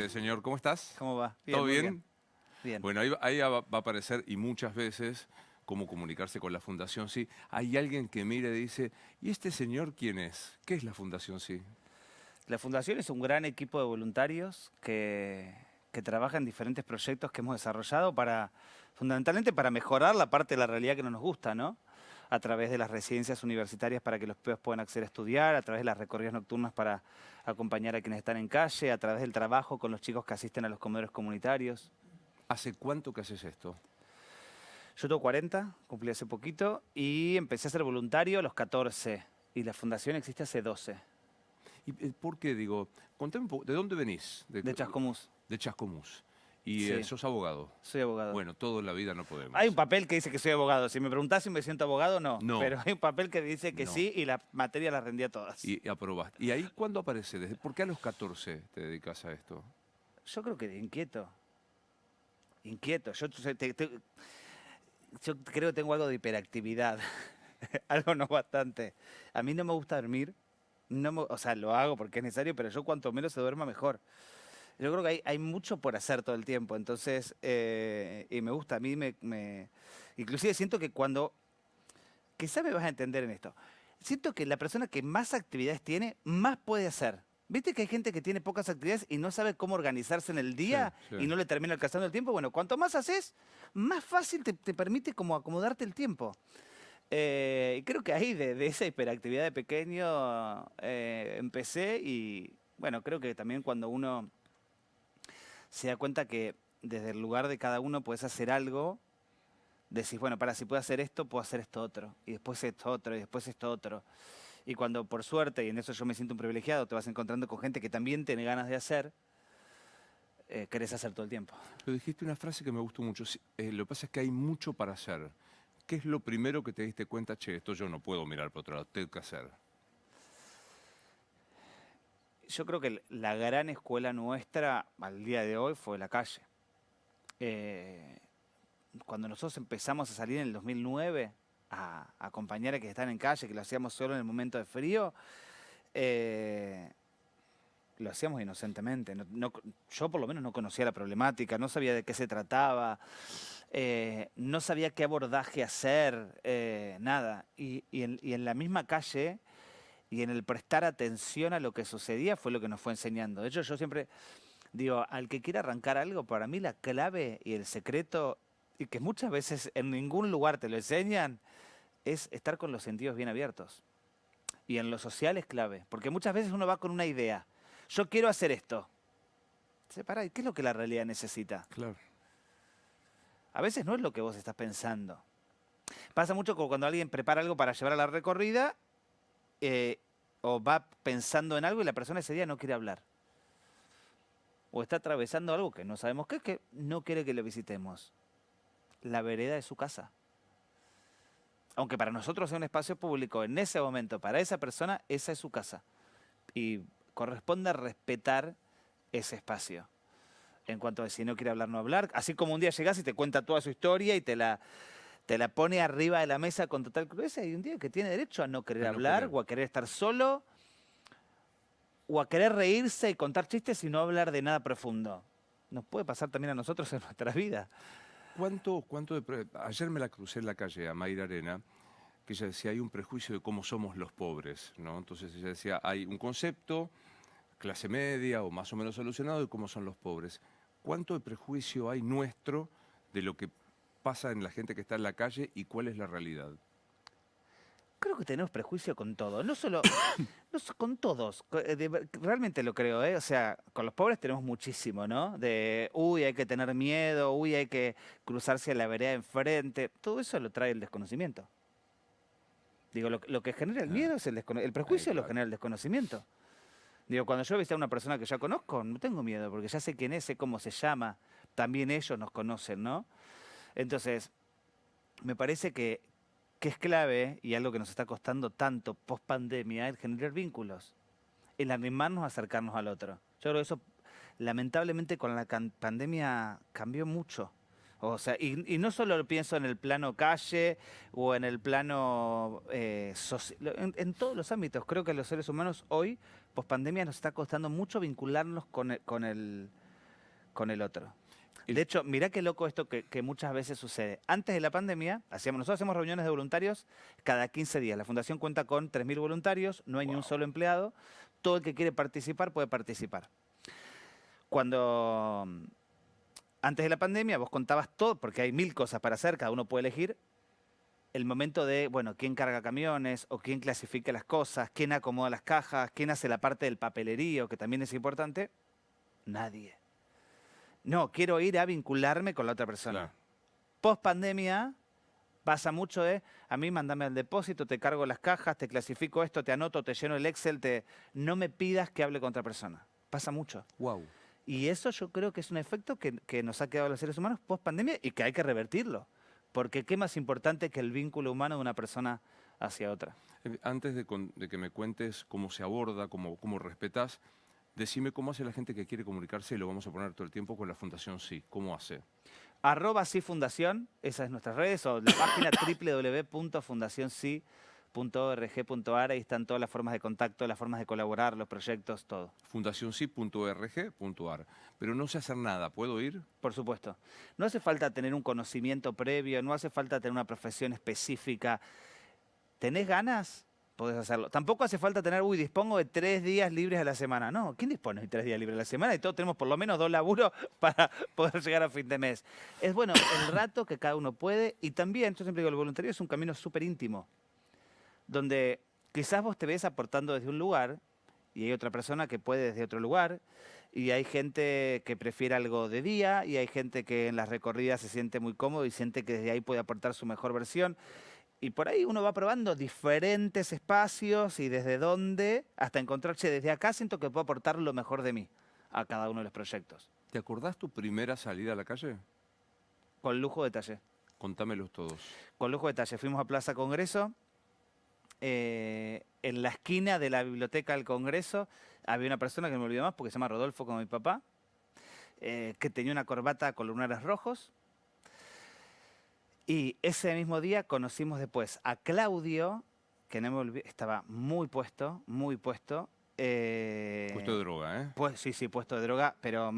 señor. ¿Cómo estás? ¿Cómo va? ¿Todo muy bien? Bien. Bueno, ahí va a aparecer, y muchas veces, cómo comunicarse con la Fundación Sí. Hay alguien que mira y dice, ¿y este señor quién es? ¿Qué es la Fundación Sí? La Fundación es un gran equipo de voluntarios que trabaja en diferentes proyectos que hemos desarrollado fundamentalmente para mejorar la parte de la realidad que no nos gusta, ¿no? A través de las residencias universitarias para que los pibes puedan acceder a estudiar, a través de las recorridas nocturnas para acompañar a quienes están en calle, a través del trabajo con los chicos que asisten a los comedores comunitarios. ¿Hace cuánto que haces esto? Yo tengo 40, cumplí hace poquito, y empecé a ser voluntario a los 14, y la Fundación existe hace 12, ¿Y por qué? Digo, contame un poco, ¿de dónde venís? de Chascomús. De Chascomús. Y Sí, sos abogado. soy abogado. Bueno, todo en la vida no podemos. Hay un papel que dice que soy abogado. Si me preguntás si me siento abogado, no. No. Pero hay un papel que dice que No. sí y las materias las rendía todas. Y aprobaste. ¿Y ahí cuándo aparece? ¿Por qué a los 14 te dedicas a esto? Yo creo que de inquieto. Inquieto. Yo creo que tengo algo de hiperactividad. Algo no bastante. A mí no me gusta dormir. O sea, lo hago porque es necesario, pero yo cuanto menos se duerma, mejor. Yo creo que hay mucho por hacer todo el tiempo. Entonces, y me gusta. A mí inclusive siento que quizá me vas a entender en esto. Siento que la persona que más actividades tiene, más puede hacer. ¿Viste que hay gente que tiene pocas actividades y no sabe cómo organizarse en el día Sí. y no le termina alcanzando el tiempo? Bueno, cuanto más haces, más fácil te permite como acomodarte el tiempo. Y creo que ahí de esa hiperactividad de pequeño empecé, y bueno, creo que también cuando uno se da cuenta que desde el lugar de cada uno puedes hacer algo, decís, bueno, si puedo hacer esto, puedo hacer esto otro, y después esto otro, y después esto otro. Y cuando por suerte, y en eso yo me siento un privilegiado, te vas encontrando con gente que también tiene ganas de hacer, querés hacer todo el tiempo. Pero dijiste una frase que me gustó mucho. Sí, lo que pasa es que hay mucho para hacer. ¿Qué es lo primero que te diste cuenta? Che, esto yo no puedo mirar por otro lado, tengo que hacer. Yo creo que la gran escuela nuestra al día de hoy fue la calle. Cuando nosotros empezamos a salir en el 2009 a acompañar a que están en calle, que lo hacíamos solo en el momento de frío, lo hacíamos inocentemente. Yo por lo menos no conocía la problemática, no sabía de qué se trataba, no sabía qué abordaje hacer, nada. Y en la misma calle y en el prestar atención a lo que sucedía fue lo que nos fue enseñando. De hecho, yo siempre digo, al que quiera arrancar algo, para mí la clave y el secreto, y que muchas veces en ningún lugar te lo enseñan, es estar con los sentidos bien abiertos. Y en lo social es clave, porque muchas veces uno va con una idea. Yo quiero hacer esto. Pará, ¿y qué es lo que la realidad necesita? Claro. A veces no es lo que vos estás pensando. Pasa mucho cuando alguien prepara algo para llevar a la recorrida, o va pensando en algo y la persona ese día no quiere hablar. O está atravesando algo que no sabemos qué, que no quiere que le visitemos. La vereda es su casa. Aunque para nosotros sea un espacio público, en ese momento, para esa persona, esa es su casa. Y corresponde respetar ese espacio. En cuanto a si no quiere hablar, no hablar. Así como un día llegás y te cuenta toda su historia y te la pone arriba de la mesa con total crudeza, hay un día que tiene derecho a no querer hablar, o a querer estar solo, o a querer reírse y contar chistes y no hablar de nada profundo. Nos puede pasar también a nosotros en nuestra vida. Ayer me la crucé en la calle a Mayra Arena, que ella decía, hay un prejuicio de cómo somos los pobres, ¿no? Entonces ella decía, hay un concepto, clase media o más o menos solucionado, de cómo son los pobres. ¿Cuánto de prejuicio hay nuestro de lo que pasa en la gente que está en la calle y cuál es la realidad? Creo que tenemos prejuicio con todo, no solo con todos, realmente lo creo, ¿eh? O sea, con los pobres tenemos muchísimo, ¿no? Uy, hay que tener miedo, uy, hay que cruzarse a la vereda enfrente, todo eso lo trae el desconocimiento. Digo, lo que genera el miedo es el prejuicio, claro. lo genera el desconocimiento. Digo, cuando yo visito a una persona que ya conozco, no tengo miedo, porque ya sé quién es, sé cómo se llama, también ellos nos conocen, ¿no? Entonces, me parece que es clave, y algo que nos está costando tanto post pandemia, el generar vínculos, el animarnos a acercarnos al otro. Yo creo que eso, lamentablemente, con la pandemia cambió mucho. O sea, y no solo lo pienso en el plano calle o en el plano social, en todos los ámbitos. Creo que a los seres humanos hoy, post pandemia, nos está costando mucho vincularnos con el con el otro. El- De hecho, mirá qué loco esto que muchas veces sucede. Antes de la pandemia, nosotros hacemos reuniones de voluntarios cada 15 días. La fundación cuenta con 3.000 voluntarios, no hay ni un Wow. solo empleado. Todo el que quiere participar puede participar. Cuando antes de la pandemia vos contabas todo, porque hay 1.000 cosas para hacer, cada uno puede elegir, el momento de, bueno, quién carga camiones o quién clasifica las cosas, quién acomoda las cajas, quién hace la parte del papelerío, que también es importante, nadie. No, quiero ir a vincularme con la otra persona. Claro. Post pandemia pasa mucho de, a mí mándame al depósito, te cargo las cajas, te clasifico esto, te anoto, te lleno el Excel, no me pidas que hable con otra persona. Pasa mucho. Wow. Y eso yo creo que es un efecto que nos ha quedado a los seres humanos post pandemia y que hay que revertirlo. Porque qué más importante que el vínculo humano de una persona hacia otra. Antes de que me cuentes cómo se aborda, cómo respetás, decime cómo hace la gente que quiere comunicarse, y lo vamos a poner todo el tiempo con la Fundación Sí. ¿Cómo hace? @sí fundación, esas es nuestras redes, o la página www.fundacionsi.org.ar, ahí están todas las formas de contacto, las formas de colaborar, los proyectos, todo. fundacionsi.org.ar. Pero no sé hacer nada, ¿puedo ir? Por supuesto. No hace falta tener un conocimiento previo, no hace falta tener una profesión específica. ¿Tenés ganas? Podés hacerlo. Tampoco hace falta tener, dispongo de 3 días libres a la semana. No, ¿quién dispone de 3 días libres a la semana? Y todos tenemos por lo menos 2 laburos para poder llegar a fin de mes. Es bueno el rato que cada uno puede. Y también, yo siempre digo, el voluntario es un camino súper íntimo, donde quizás vos te ves aportando desde un lugar y hay otra persona que puede desde otro lugar. Y hay gente que prefiere algo de día y hay gente que en las recorridas se siente muy cómodo y siente que desde ahí puede aportar su mejor versión. Y por ahí uno va probando diferentes espacios y desde dónde hasta encontrarse desde acá siento que puedo aportar lo mejor de mí a cada uno de los proyectos. ¿Te acordás tu primera salida a la calle? Con lujo de detalle. Contámelos todos. Con lujo de detalle. Fuimos a Plaza Congreso. En la esquina de la biblioteca del Congreso había una persona que no me olvido más porque se llama Rodolfo, como mi papá, que tenía una corbata con lunares rojos. Y ese mismo día conocimos después a Claudio, que no me olvido, estaba muy puesto, muy puesto. Puesto de droga, ¿eh? Pues, sí, puesto de droga, pero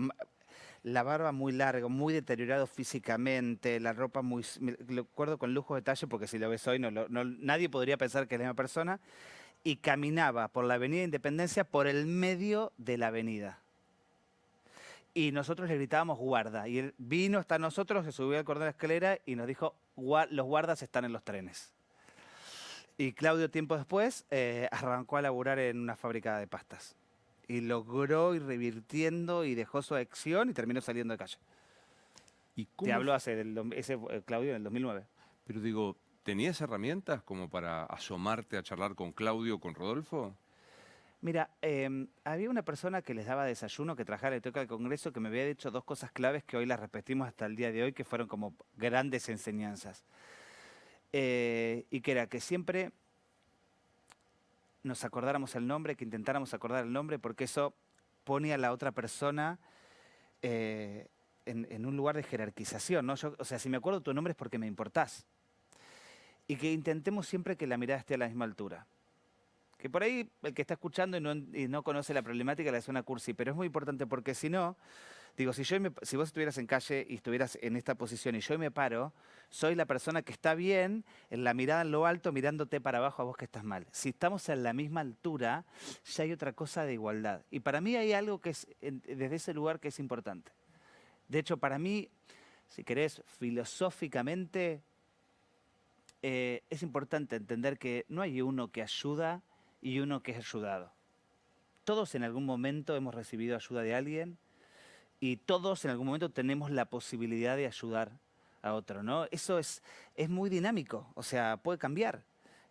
la barba muy larga, muy deteriorado físicamente, la ropa muy... Lo recuerdo con lujo de detalle porque si lo ves hoy nadie podría pensar que es la misma persona. Y caminaba por la Avenida Independencia por el medio de la avenida. Y nosotros le gritábamos guarda. Y él vino hasta nosotros, se subió al cordón de la escalera y nos dijo, los guardas están en los trenes. Y Claudio, tiempo después, arrancó a laburar en una fábrica de pastas. Y logró ir revirtiendo y dejó su adicción y terminó saliendo de calle. ¿Y Te cómo hablo ese Claudio en el 2009. Pero digo, ¿tenías herramientas como para asomarte a charlar con Claudio, con Rodolfo? Mira, había una persona que les daba desayuno, que trabajaba en la biblioteca del Congreso, que me había dicho 2 cosas claves que hoy las repetimos hasta el día de hoy, que fueron como grandes enseñanzas. Y que era que siempre nos acordáramos el nombre, que intentáramos acordar el nombre, porque eso pone a la otra persona en un lugar de jerarquización, ¿no? O sea, si me acuerdo tu nombre es porque me importás. Y que intentemos siempre que la mirada esté a la misma altura. Que por ahí el que está escuchando y no conoce la problemática le suena cursi, pero es muy importante porque si no, digo, si vos estuvieras en calle y estuvieras en esta posición y yo me paro, soy la persona que está bien, en la mirada en lo alto, mirándote para abajo a vos que estás mal. Si estamos a la misma altura, ya hay otra cosa de igualdad. Y para mí hay algo que es, desde ese lugar, que es importante. De hecho, para mí, si querés, filosóficamente, es importante entender que no hay uno que ayuda y uno que es ayudado. Todos en algún momento hemos recibido ayuda de alguien y todos en algún momento tenemos la posibilidad de ayudar a otro, ¿no? Eso es muy dinámico, o sea, puede cambiar.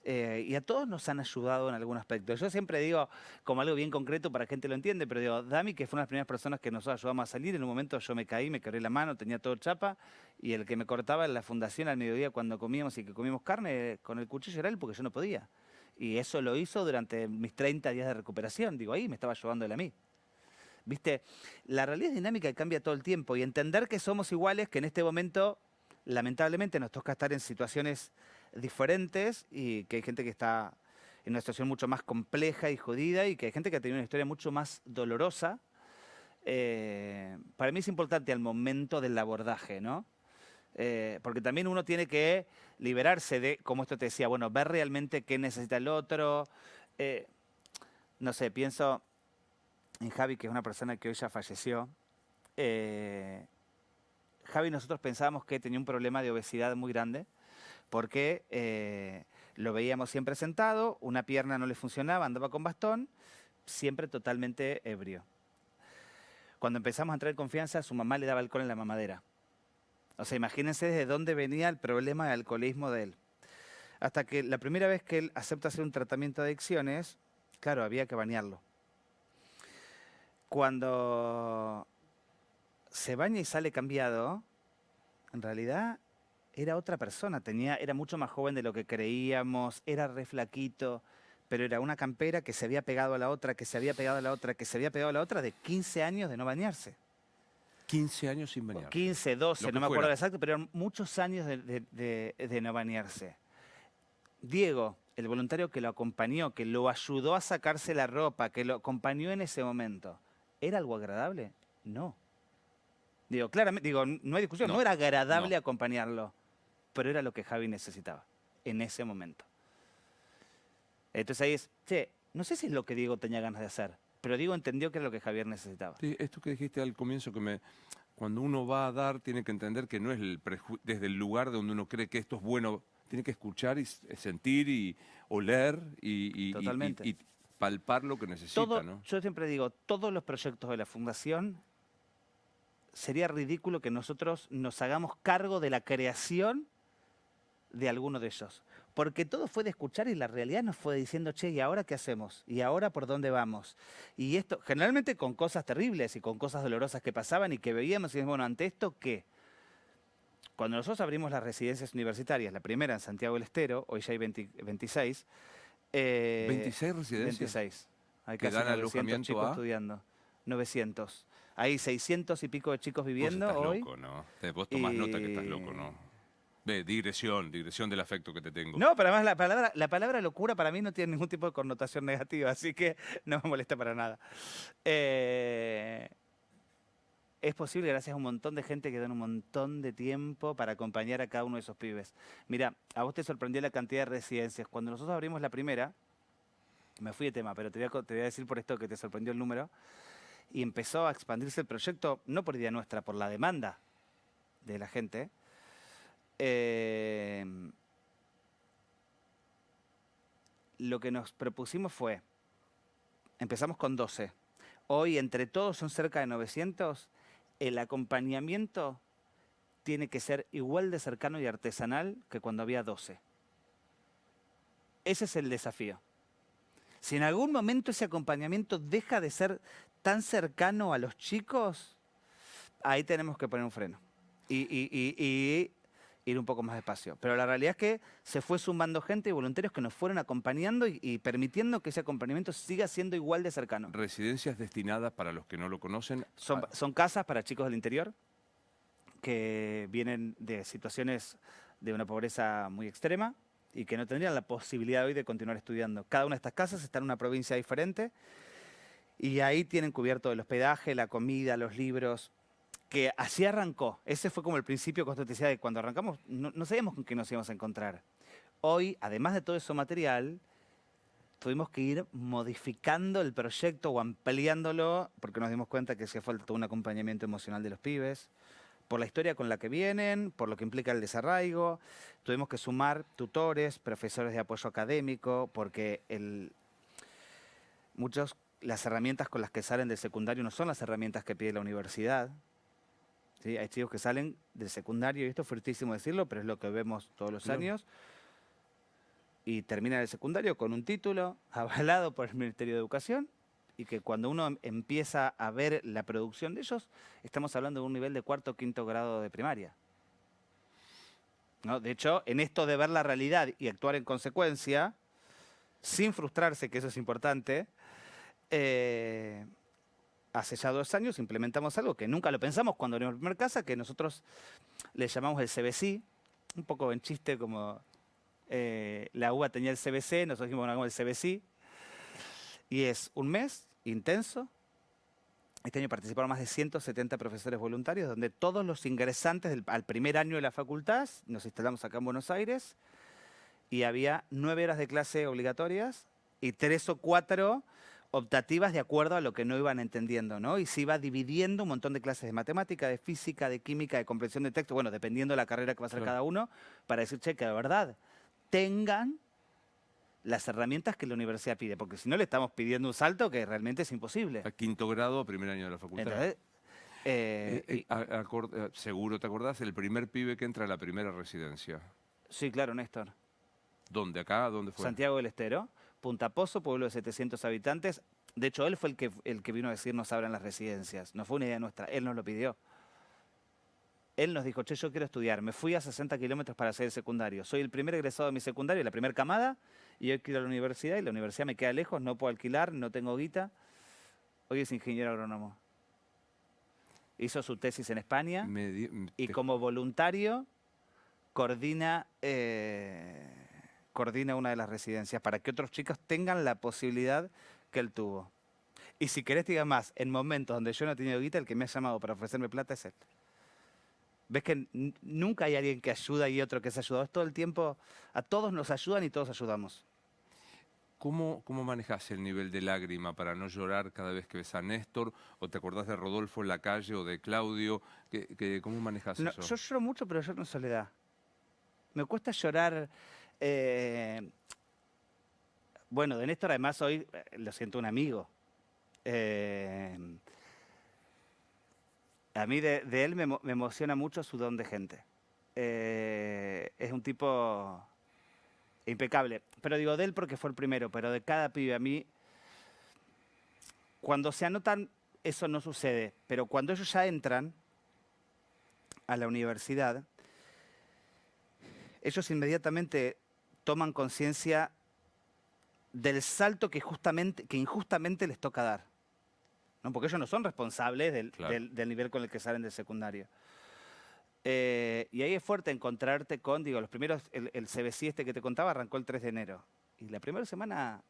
Y a todos nos han ayudado en algún aspecto. Yo siempre digo, como algo bien concreto para que gente lo entiende, pero digo, Dami, que fue una de las primeras personas que nos ayudamos a salir, en un momento yo me caí, me quebré la mano, tenía todo chapa, y el que me cortaba en la fundación al mediodía cuando comíamos y que comíamos carne, con el cuchillo era él porque yo no podía. Y eso lo hizo durante mis 30 días de recuperación, digo, ahí me estaba ayudando él a mí. ¿Viste? La realidad es dinámica y cambia todo el tiempo, y entender que somos iguales, que en este momento, lamentablemente, nos toca estar en situaciones diferentes y que hay gente que está en una situación mucho más compleja y jodida y que hay gente que ha tenido una historia mucho más dolorosa para mí es importante al momento del abordaje, ¿no? Porque también uno tiene que liberarse de, como esto te decía, bueno, ver realmente qué necesita el otro. No sé, pienso en Javi, que es una persona que hoy ya falleció. Javi, nosotros pensábamos que tenía un problema de obesidad muy grande porque lo veíamos siempre sentado, una pierna no le funcionaba, andaba con bastón, siempre totalmente ebrio. Cuando empezamos a entrar en confianza, su mamá le daba alcohol en la mamadera. O sea, imagínense desde dónde venía el problema de alcoholismo de él. Hasta que la primera vez que él acepta hacer un tratamiento de adicciones, claro, había que bañarlo. Cuando se baña y sale cambiado, en realidad era otra persona, era mucho más joven de lo que creíamos, era re flaquito, pero era una campera que se había pegado a la otra, que se había pegado a la otra, que se había pegado a la otra de 15 años de no bañarse. 15 años sin bañarse. 15, 12, no me acuerdo fuera. exacto, pero eran muchos años de no bañarse. Diego, el voluntario que lo acompañó, que lo ayudó a sacarse la ropa, que lo acompañó en ese momento, ¿era algo agradable? No. Digo, claramente, no hay discusión, no era agradable acompañarlo, pero era lo que Javi necesitaba en ese momento. Entonces ahí es, che, no sé si es lo que Diego tenía ganas de hacer, pero Diego entendió que era lo que Javier necesitaba. Sí, esto que dijiste al comienzo, cuando uno va a dar, tiene que entender que no es desde el lugar donde uno cree que esto es bueno, tiene que escuchar y sentir y oler Totalmente. y palpar lo que necesita, ¿no? Yo siempre digo, todos los proyectos de la Fundación, sería ridículo que nosotros nos hagamos cargo de la creación de alguno de ellos. Porque todo fue de escuchar y la realidad nos fue diciendo, che, ¿y ahora qué hacemos? ¿Y ahora por dónde vamos? Y esto, generalmente con cosas terribles y con cosas dolorosas que pasaban y que veíamos y decíamos, bueno, ¿ante esto qué? Cuando nosotros abrimos las residencias universitarias, la primera en Santiago del Estero, hoy ya hay 26. 26 residencias. 26. Hay que casi dan 900 alojamiento chicos a... estudiando. 900. Hay 600 y pico de chicos viviendo Vos estás hoy. loco, ¿no? Vos tomás nota que estás loco, ¿no? Digresión del afecto que te tengo. No, pero además la palabra locura para mí no tiene ningún tipo de connotación negativa, así que no me molesta para nada. Es posible gracias a un montón de gente que dan un montón de tiempo para acompañar a cada uno de esos pibes. Mira, a vos te sorprendió la cantidad de residencias. Cuando nosotros abrimos la primera, me fui de tema, pero te voy a decir por esto que te sorprendió el número, y empezó a expandirse el proyecto, no por idea nuestra, por la demanda de la gente. Lo que nos propusimos fue, empezamos con 12. Hoy entre todos son cerca de 900. El acompañamiento tiene que ser igual de cercano y artesanal que cuando había 12. Ese es el desafío. Si en algún momento ese acompañamiento deja de ser tan cercano a los chicos, ahí tenemos que poner un freno y ir un poco más despacio. Pero la realidad es que se fue sumando gente y voluntarios que nos fueron acompañando y permitiendo que ese acompañamiento siga siendo igual de cercano. Residencias destinadas, para los que no lo conocen... Son casas para chicos del interior que vienen de situaciones de una pobreza muy extrema y que no tendrían la posibilidad hoy de continuar estudiando. Cada una de estas casas está en una provincia diferente y ahí tienen cubierto el hospedaje, la comida, los libros, que así arrancó. Ese fue como el principio, como te decía, de cuando arrancamos no sabíamos con qué nos íbamos a encontrar. Hoy, además de todo eso material, tuvimos que ir modificando el proyecto o ampliándolo porque nos dimos cuenta que hacía falta un acompañamiento emocional de los pibes, por la historia con la que vienen, por lo que implica el desarraigo. Tuvimos que sumar tutores, profesores de apoyo académico, porque las herramientas con las que salen del secundario no son las herramientas que pide la universidad. ¿Sí? Hay chicos que salen del secundario, y esto es fuertísimo decirlo, pero es lo que vemos todos los años, y terminan el secundario con un título avalado por el Ministerio de Educación, y que cuando uno empieza a ver la producción de ellos, estamos hablando de un nivel de cuarto o quinto grado de primaria. ¿No? De hecho, en esto de ver la realidad y actuar en consecuencia, sin frustrarse, que eso es importante, hace ya 2 años implementamos algo que nunca lo pensamos cuando abrimos la primera casa, que nosotros le llamamos el CBC, un poco en chiste como la UBA tenía el CBC, nosotros dijimos, bueno, hagamos el CBC, y es un mes intenso, Este año participaron más de 170 profesores voluntarios, donde todos los ingresantes al primer año de la facultad, nos instalamos acá en Buenos Aires, y había 9 horas de clase obligatorias y 3 o 4 optativas de acuerdo a lo que no iban entendiendo, ¿no? Y se iba dividiendo un montón de clases de matemática, de física, de química, de comprensión de texto, bueno, dependiendo de la carrera que va a hacer Claro. cada uno, para decir, che, que de verdad tengan las herramientas que la universidad pide, porque si no le estamos pidiendo un salto que realmente es imposible. A quinto grado, primer año de la facultad. Entonces, Seguro te acordás, el primer pibe que entra a la primera residencia. sí, claro, Néstor. ¿Dónde? ¿Acá? ¿Dónde fue? Santiago del Estero, Punta Pozo, pueblo de 700 habitantes. De hecho, él fue el que vino a decirnos abran las residencias. No fue una idea nuestra, él nos lo pidió. Él nos dijo, che, yo quiero estudiar. Me fui a 60 kilómetros para hacer el secundario. Soy el primer egresado de mi secundario, la primera camada, y hoy quiero ir a la universidad, y la universidad me queda lejos, no puedo alquilar, no tengo guita. Hoy es ingeniero agrónomo. Hizo su tesis en España y como voluntario coordina una de las residencias para que otros chicos tengan la posibilidad que él tuvo. Y si querés diga más, en momentos donde yo no he tenido guita, el que me ha llamado para ofrecerme plata es él. ¿Ves que nunca hay alguien que ayuda y otro que se ha ayudado? Es todo el tiempo, a todos nos ayudan y todos ayudamos. ¿Cómo manejas el nivel de lágrima para no llorar cada vez que ves a Néstor? ¿O te acordás de Rodolfo en la calle o de Claudio? ¿Cómo manejas No, eso? yo lloro mucho, pero lloro en soledad. Me cuesta llorar. Bueno, de Néstor además hoy lo siento un amigo. A mí de él me emociona mucho su don de gente. Es un tipo impecable. Pero digo de él porque fue el primero, pero de cada pibe a mí, cuando se anotan, eso no sucede. Pero cuando ellos ya entran a la universidad, ellos inmediatamente toman conciencia del salto que injustamente les toca dar, ¿no? Porque ellos no son responsables del nivel con el que salen del secundario. Y ahí es fuerte encontrarte con, digo, los primeros, el CBC este que te contaba arrancó el 3 de enero. Y la primera semana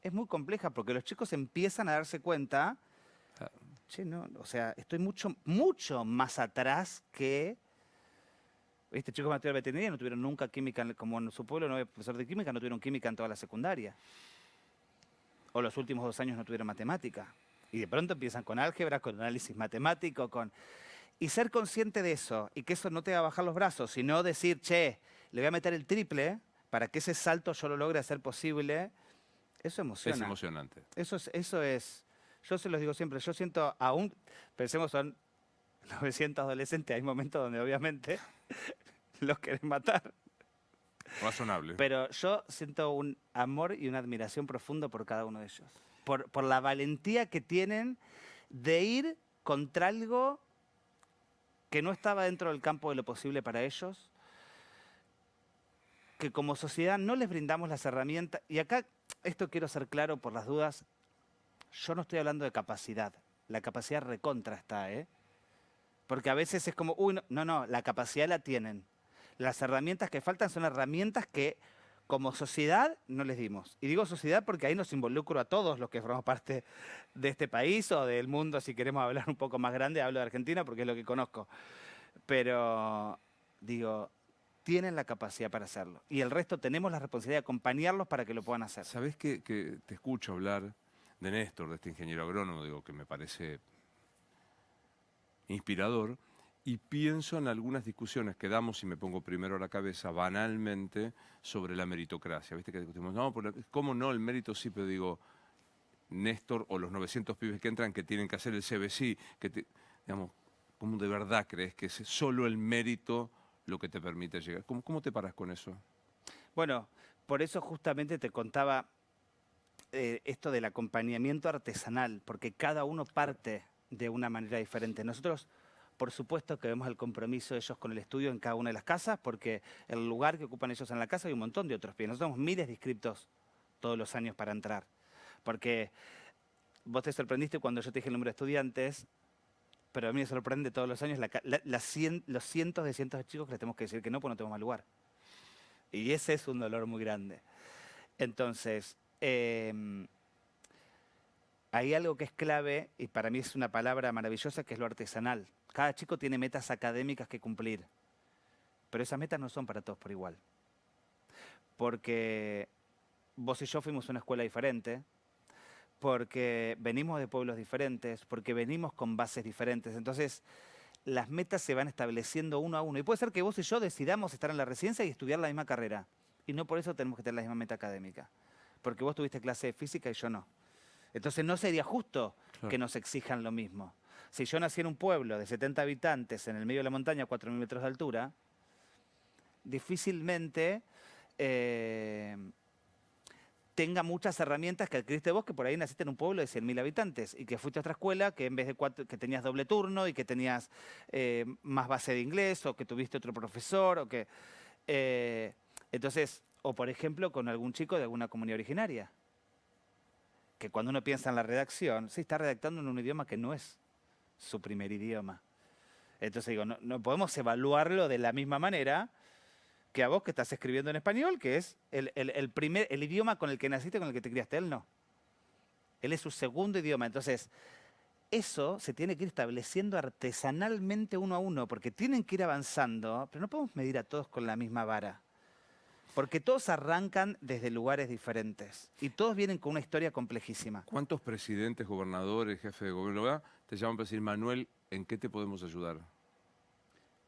es muy compleja porque los chicos empiezan a darse cuenta, che, no, o sea, estoy mucho, mucho más atrás que... Este chicos que estudiaron veterinaria no tuvieron nunca química, como en su pueblo no había profesor de química, no tuvieron química en toda la secundaria. O los últimos 2 años no tuvieron matemática. Y de pronto empiezan con álgebra, con análisis matemático, Y ser consciente de eso, y que eso no te va a bajar los brazos, sino decir, che, le voy a meter el triple para que ese salto yo lo logre hacer posible, eso emociona. Es emocionante. Eso es, yo se los digo siempre, yo siento aún, pensemos son 900 adolescentes, hay momentos donde obviamente los querés matar. Razonable. Pero yo siento un amor y una admiración profundo por cada uno de ellos. Por la valentía que tienen de ir contra algo que no estaba dentro del campo de lo posible para ellos, que como sociedad no les brindamos las herramientas. Y acá, esto quiero ser claro por las dudas, yo no estoy hablando de capacidad. La capacidad recontra está, ¿eh? Porque a veces es como, uy, no, la capacidad la tienen. Las herramientas que faltan son herramientas que como sociedad no les dimos. Y digo sociedad porque ahí nos involucro a todos los que formamos parte de este país o del mundo, si queremos hablar un poco más grande, hablo de Argentina porque es lo que conozco. Pero digo, tienen la capacidad para hacerlo. Y el resto tenemos la responsabilidad de acompañarlos para que lo puedan hacer. ¿Sabés que te escucho hablar de Néstor, de este ingeniero agrónomo, digo, que me parece inspirador, y pienso en algunas discusiones que damos, y me pongo primero a la cabeza, banalmente, sobre la meritocracia. ¿Viste que discutimos? No, ¿cómo no? El mérito sí, pero digo, Néstor o los 900 pibes que entran que tienen que hacer el CBC, digamos, ¿cómo de verdad crees que es solo el mérito lo que te permite llegar? ¿Cómo te paras con eso? Bueno, por eso justamente te contaba esto del acompañamiento artesanal, porque cada uno parte de una manera diferente. Nosotros, por supuesto que vemos el compromiso de ellos con el estudio en cada una de las casas, porque el lugar que ocupan ellos en la casa hay un montón de otros pies. Nosotros tenemos miles de inscriptos todos los años para entrar. Porque vos te sorprendiste cuando yo te dije el número de estudiantes, pero a mí me sorprende todos los años los cientos de chicos que les tenemos que decir que no, porque no tenemos más lugar. Y ese es un dolor muy grande. Entonces, hay algo que es clave, y para mí es una palabra maravillosa, que es lo artesanal. Cada chico tiene metas académicas que cumplir, pero esas metas no son para todos por igual. Porque vos y yo fuimos a una escuela diferente, porque venimos de pueblos diferentes, porque venimos con bases diferentes. Entonces, las metas se van estableciendo uno a uno. Y puede ser que vos y yo decidamos estar en la residencia y estudiar la misma carrera. Y no por eso tenemos que tener la misma meta académica. Porque vos tuviste clase de física y yo no. Entonces no sería justo que nos exijan lo mismo. Si yo nací en un pueblo de 70 habitantes en el medio de la montaña, a 4.000 metros de altura, difícilmente tenga muchas herramientas que adquiriste vos, que por ahí naciste en un pueblo de 100.000 habitantes y que fuiste a otra escuela que en vez de que tenías doble turno y que tenías más base de inglés o que tuviste otro profesor o que... entonces, o por ejemplo con algún chico de alguna comunidad originaria, que cuando uno piensa en la redacción, sí está redactando en un idioma que no es su primer idioma. Entonces digo, no podemos evaluarlo de la misma manera que a vos que estás escribiendo en español, que es el idioma con el que naciste, con el que te criaste. Él no. Él es su segundo idioma. Entonces, eso se tiene que ir estableciendo artesanalmente uno a uno, porque tienen que ir avanzando, pero no podemos medir a todos con la misma vara. Porque todos arrancan desde lugares diferentes y todos vienen con una historia complejísima. ¿Cuántos presidentes, gobernadores, jefes de gobierno te llaman para decir, Manuel, ¿en qué te podemos ayudar?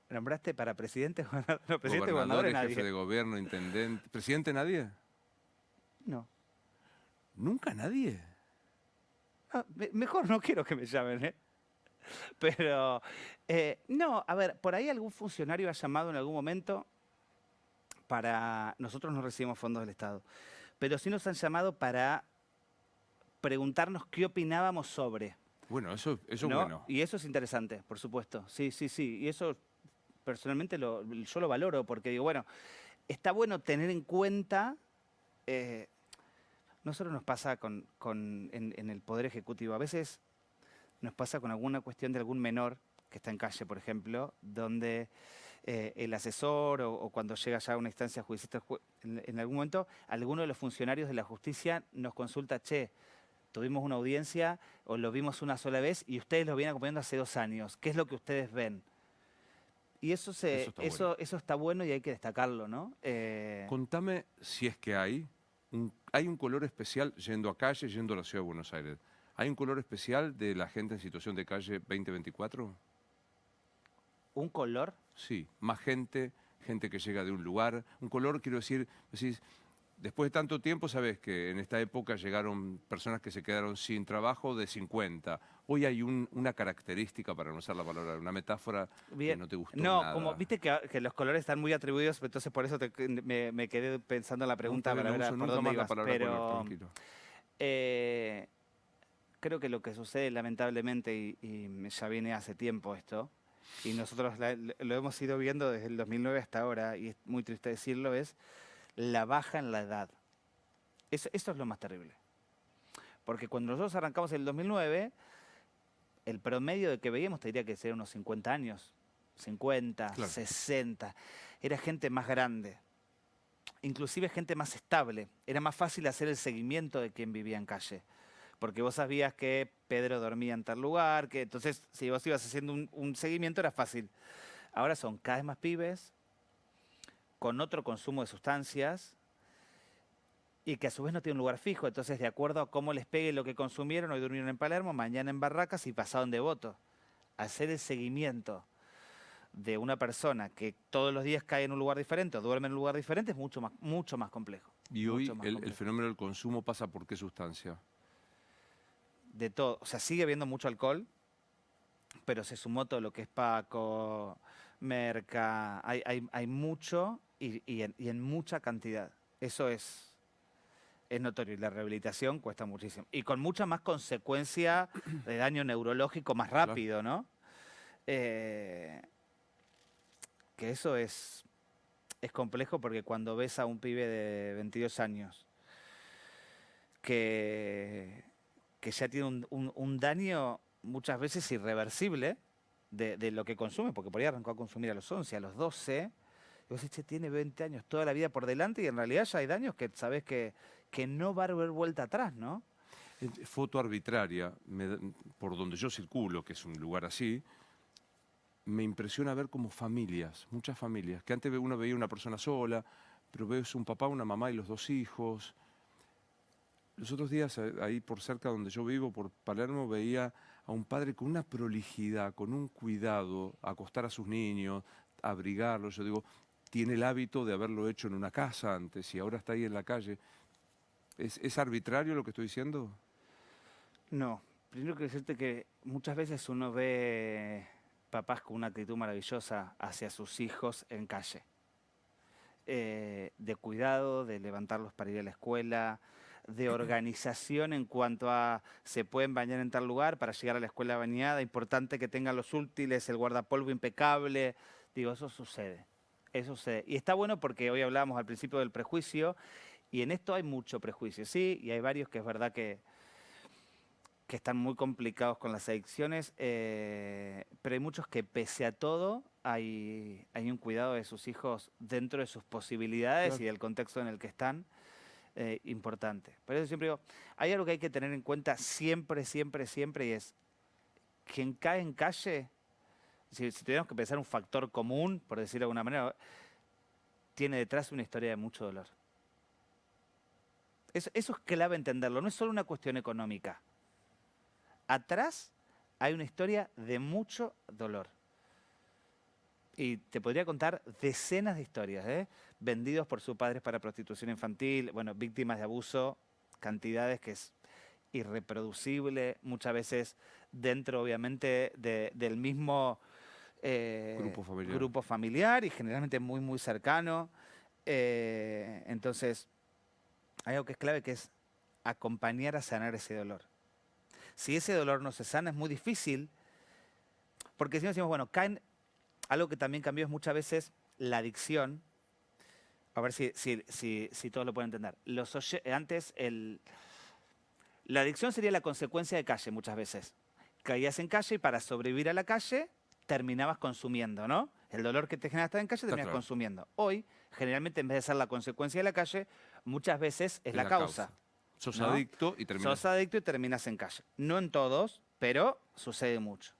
¿Nombraste para presidente, no, presidente, gobernador, jefe de gobierno, intendente? ¿Presidente nadie? No. ¿Nunca nadie? Ah, mejor no quiero que me llamen, ¿eh? Pero, no, a ver, por ahí algún funcionario ha llamado en algún momento para... Nosotros no recibimos fondos del Estado, pero sí nos han llamado para preguntarnos qué opinábamos sobre. Bueno, eso es ¿no? bueno. Y eso es interesante, por supuesto. Sí, sí, sí. Y eso personalmente yo lo valoro porque digo, bueno, está bueno tener en cuenta... no solo nos pasa en el Poder Ejecutivo, a veces nos pasa con alguna cuestión de algún menor que está en calle, por ejemplo, donde el asesor o cuando llega ya a una instancia judicial, en algún momento, alguno de los funcionarios de la justicia nos consulta, che, tuvimos una audiencia o lo vimos una sola vez y ustedes lo vienen acompañando hace 2 años. ¿Qué es lo que ustedes ven? Y eso está bueno y hay que destacarlo, ¿no? Contame si es que hay un color especial yendo a calle, yendo a la Ciudad de Buenos Aires. ¿Hay un color especial de la gente en situación de calle 2024? ¿Un color? Sí, más gente que llega de un lugar. Un color, quiero decir, después de tanto tiempo, sabes que en esta época llegaron personas que se quedaron sin trabajo de 50. Hoy hay una característica, para no usar la palabra, una metáfora que no te gustó nada. No, como viste que los colores están muy atribuidos, entonces por eso me quedé pensando en la pregunta para ver por dónde ibas. Pero creo que lo que sucede lamentablemente, y ya viene hace tiempo esto, y nosotros lo hemos ido viendo desde el 2009 hasta ahora, y es muy triste decirlo, es la baja en la edad. Eso es lo más terrible. Porque cuando nosotros arrancamos en el 2009, el promedio de que veíamos te diría que sería unos 50 años, 50, claro. 60. Era gente más grande, inclusive gente más estable. Era más fácil hacer el seguimiento de quien vivía en calle. Porque vos sabías que Pedro dormía en tal lugar, que entonces si vos ibas haciendo un seguimiento era fácil. Ahora son cada vez más pibes, con otro consumo de sustancias y que a su vez no tienen un lugar fijo. Entonces, de acuerdo a cómo les pegue lo que consumieron, hoy durmieron en Palermo, mañana en Barracas y pasado en Devoto. Hacer el seguimiento de una persona que todos los días cae en un lugar diferente o duerme en un lugar diferente es mucho más complejo. ¿Y hoy el fenómeno del consumo pasa por qué sustancia? De todo. O sea, sigue habiendo mucho alcohol, pero se sumó todo lo que es Paco, Merca, hay mucho y en mucha cantidad. Eso es notorio y la rehabilitación cuesta muchísimo. Y con mucha más consecuencia de daño neurológico más rápido, ¿no? Que eso es complejo porque cuando ves a un pibe de 22 años que ya tiene un daño muchas veces irreversible de lo que consume, porque por ahí arrancó a consumir a los 11, a los 12, y vos decís, tiene 20 años, toda la vida por delante, y en realidad ya hay daños que sabés que no va a haber vuelta atrás, ¿no? Foto arbitraria, por donde yo circulo, que es un lugar así, me impresiona ver como familias, muchas familias, que antes uno veía una persona sola, pero ves un papá, una mamá y los 2 hijos. Los otros días, ahí por cerca donde yo vivo, por Palermo, veía a un padre con una prolijidad, con un cuidado, acostar a sus niños, abrigarlos. Yo digo, tiene el hábito de haberlo hecho en una casa antes y ahora está ahí en la calle. ¿Es arbitrario lo que estoy diciendo? No, primero quiero decirte que muchas veces uno ve papás con una actitud maravillosa hacia sus hijos en calle. De cuidado, de levantarlos para ir a la escuela, de organización en cuanto a se pueden bañar en tal lugar para llegar a la escuela bañada, importante que tengan los útiles, el guardapolvo impecable. Digo, eso sucede, eso sucede. Y está bueno porque hoy hablábamos al principio del prejuicio y en esto hay mucho prejuicio, sí, y hay varios que es verdad que están muy complicados con las adicciones, pero hay muchos que pese a todo hay un cuidado de sus hijos dentro de sus posibilidades Claro. y del contexto en el que están, importante. Por eso siempre digo, hay algo que hay que tener en cuenta siempre, siempre, siempre, y es quien cae en calle, si tuviéramos que pensar un factor común, por decirlo de alguna manera, tiene detrás una historia de mucho dolor. Eso es clave entenderlo, no es solo una cuestión económica. Atrás hay una historia de mucho dolor. Y te podría contar decenas de historias, ¿eh? Vendidos por sus padres para prostitución infantil, bueno, víctimas de abuso, cantidades que es irreproducible, muchas veces dentro, obviamente, del mismo grupo familiar y generalmente muy, muy cercano. Entonces, hay algo que es clave, que es acompañar a sanar ese dolor. Si ese dolor no se sana, es muy difícil, porque si no decimos, bueno, algo que también cambió es muchas veces la adicción. A ver si todos lo pueden entender. La adicción sería la consecuencia de calle muchas veces. Caías en calle y para sobrevivir a la calle terminabas consumiendo, ¿no? El dolor que te genera estar en calle terminas Claro. consumiendo. Hoy, generalmente, en vez de ser la consecuencia de la calle, muchas veces es la causa. Sos ¿no? adicto y terminas. Sos adicto y terminas en calle. No en todos, pero sucede mucho.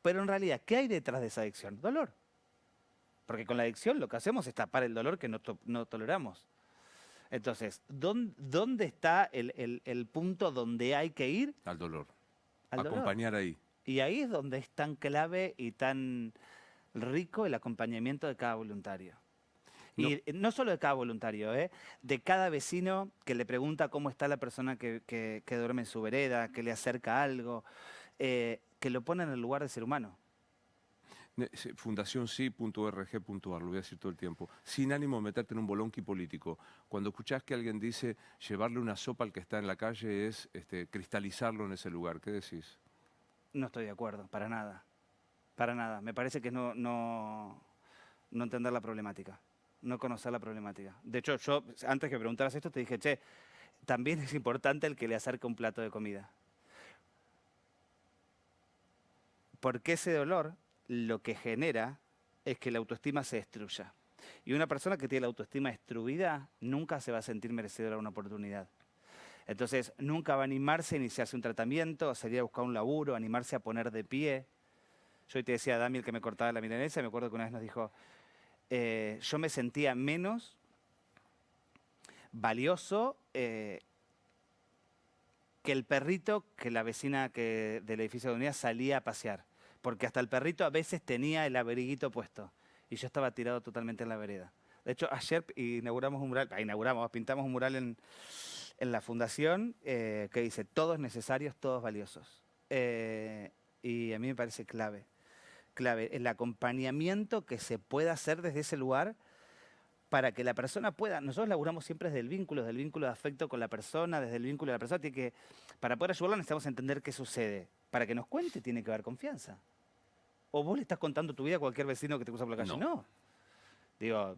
Pero en realidad, ¿qué hay detrás de esa adicción? Dolor. Porque con la adicción lo que hacemos es tapar el dolor que no toleramos. Entonces, ¿dónde está el punto donde hay que ir? Al dolor. Al dolor. Acompañar ahí. Y ahí es donde es tan clave y tan rico el acompañamiento de cada voluntario. No. Y no solo de cada voluntario, de cada vecino que le pregunta cómo está la persona que duerme en su vereda, que le acerca algo, que lo pone en el lugar del ser humano. Fundacionsi.org.ar, lo voy a decir todo el tiempo. Sin ánimo de meterte en un bolonqui político. Cuando escuchás que alguien dice llevarle una sopa al que está en la calle es cristalizarlo en ese lugar, ¿qué decís? No estoy de acuerdo, para nada. Para nada. Me parece que no entender la problemática, no conocer la problemática. De hecho, yo, antes que preguntaras esto, te dije, che, también es importante el que le acerque un plato de comida. Porque ese dolor lo que genera es que la autoestima se destruya. Y una persona que tiene la autoestima destruida nunca se va a sentir merecedora de una oportunidad. Entonces, nunca va a animarse a iniciarse un tratamiento, a salir a buscar un laburo, a animarse a poner de pie. Yo hoy te decía a Dami, el que me cortaba la milanesa, me acuerdo que una vez nos dijo, yo me sentía menos valioso que el perrito que la vecina del edificio de unidad salía a pasear. Porque hasta el perrito a veces tenía el abriguito puesto. Y yo estaba tirado totalmente en la vereda. De hecho, ayer pintamos un mural en la fundación que dice, todos necesarios, todos valiosos. Y a mí me parece clave el acompañamiento que se pueda hacer desde ese lugar para que la persona pueda. Nosotros laburamos siempre desde el vínculo de afecto con la persona, desde el vínculo de la persona. Para poder ayudarla necesitamos entender qué sucede. Para que nos cuente tiene que haber confianza. ¿O vos le estás contando tu vida a cualquier vecino que te cruza por la calle? No. Digo,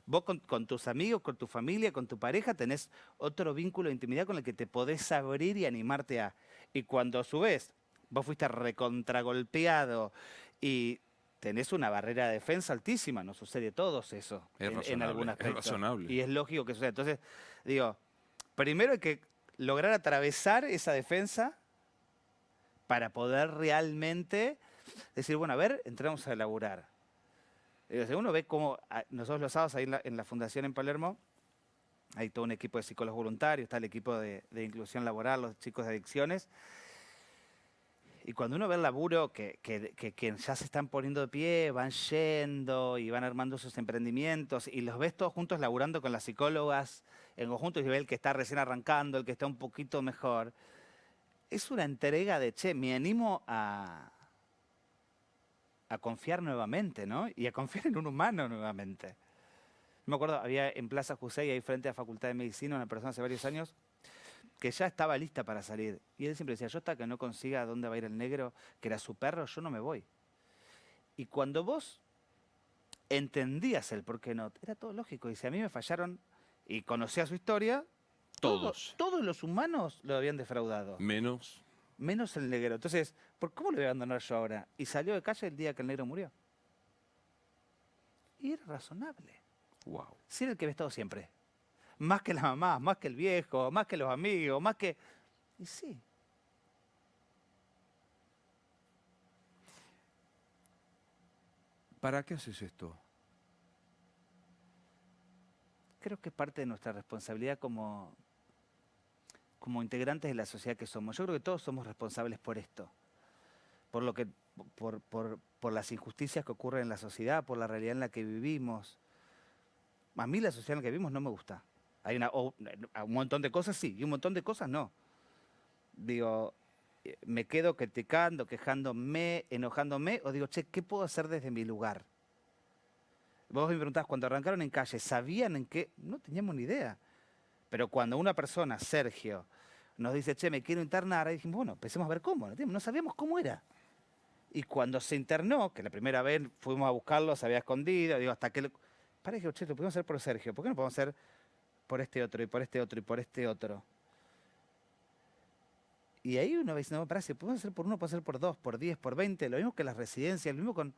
vos con tus amigos, con tu familia, con tu pareja, tenés otro vínculo de intimidad con el que te podés abrir y animarte a. Y cuando a su vez vos fuiste recontragolpeado y tenés una barrera de defensa altísima, no sucede todo eso en algún aspecto. Es razonable. Y es lógico que suceda. Entonces, digo, primero hay que lograr atravesar esa defensa para poder realmente decir, bueno, a ver, entramos a laburar. Si uno ve cómo nosotros los sábados ahí en la fundación en Palermo, hay todo un equipo de psicólogos voluntarios, está el equipo de inclusión laboral, los chicos de adicciones. Y cuando uno ve el laburo que ya se están poniendo de pie, van yendo y van armando sus emprendimientos y los ves todos juntos laburando con las psicólogas en conjunto y ve el que está recién arrancando, el que está un poquito mejor, es una entrega de, che, me animo a confiar nuevamente, ¿no? Y a confiar en un humano nuevamente. Me acuerdo, había en Plaza Jusey, ahí frente a la Facultad de Medicina, una persona hace varios años que ya estaba lista para salir. Y él siempre decía, yo hasta que no consiga dónde va a ir el negro, que era su perro, yo no me voy. Y cuando vos entendías el por qué no, era todo lógico. Y si a mí me fallaron y conocía su historia, todos los humanos lo habían defraudado. Menos el negro. Entonces, ¿cómo lo voy a abandonar yo ahora? Y salió de calle el día que el negro murió. Y era razonable. Wow. Sí, era el que había estado siempre. Más que la mamá, más que el viejo, más que los amigos, más que... Y sí. ¿Para qué haces esto? Creo que es parte de nuestra responsabilidad como integrantes de la sociedad que somos. Yo creo que todos somos responsables por esto. Por las injusticias que ocurren en la sociedad, por la realidad en la que vivimos. A mí la sociedad en la que vivimos no me gusta. Hay un montón de cosas sí, y un montón de cosas no. Digo, me quedo criticando, quejándome, enojándome, o digo, che, ¿qué puedo hacer desde mi lugar? Vos me preguntás, cuando arrancaron en calle, ¿sabían en qué? No teníamos ni idea. Pero cuando una persona, Sergio, nos dice, che, me quiero internar, ahí dijimos, bueno, empecemos a ver cómo. No sabíamos cómo era. Y cuando se internó, que la primera vez fuimos a buscarlo, se había escondido, digo, hasta que... Parece que, che, lo podemos hacer por Sergio, ¿por qué no podemos hacer por este otro, y por este otro, y por este otro? Y ahí uno va diciendo, no, pará, si podemos hacer por uno, podemos hacer por 2, por 10, por 20, lo mismo que las residencias, lo mismo con...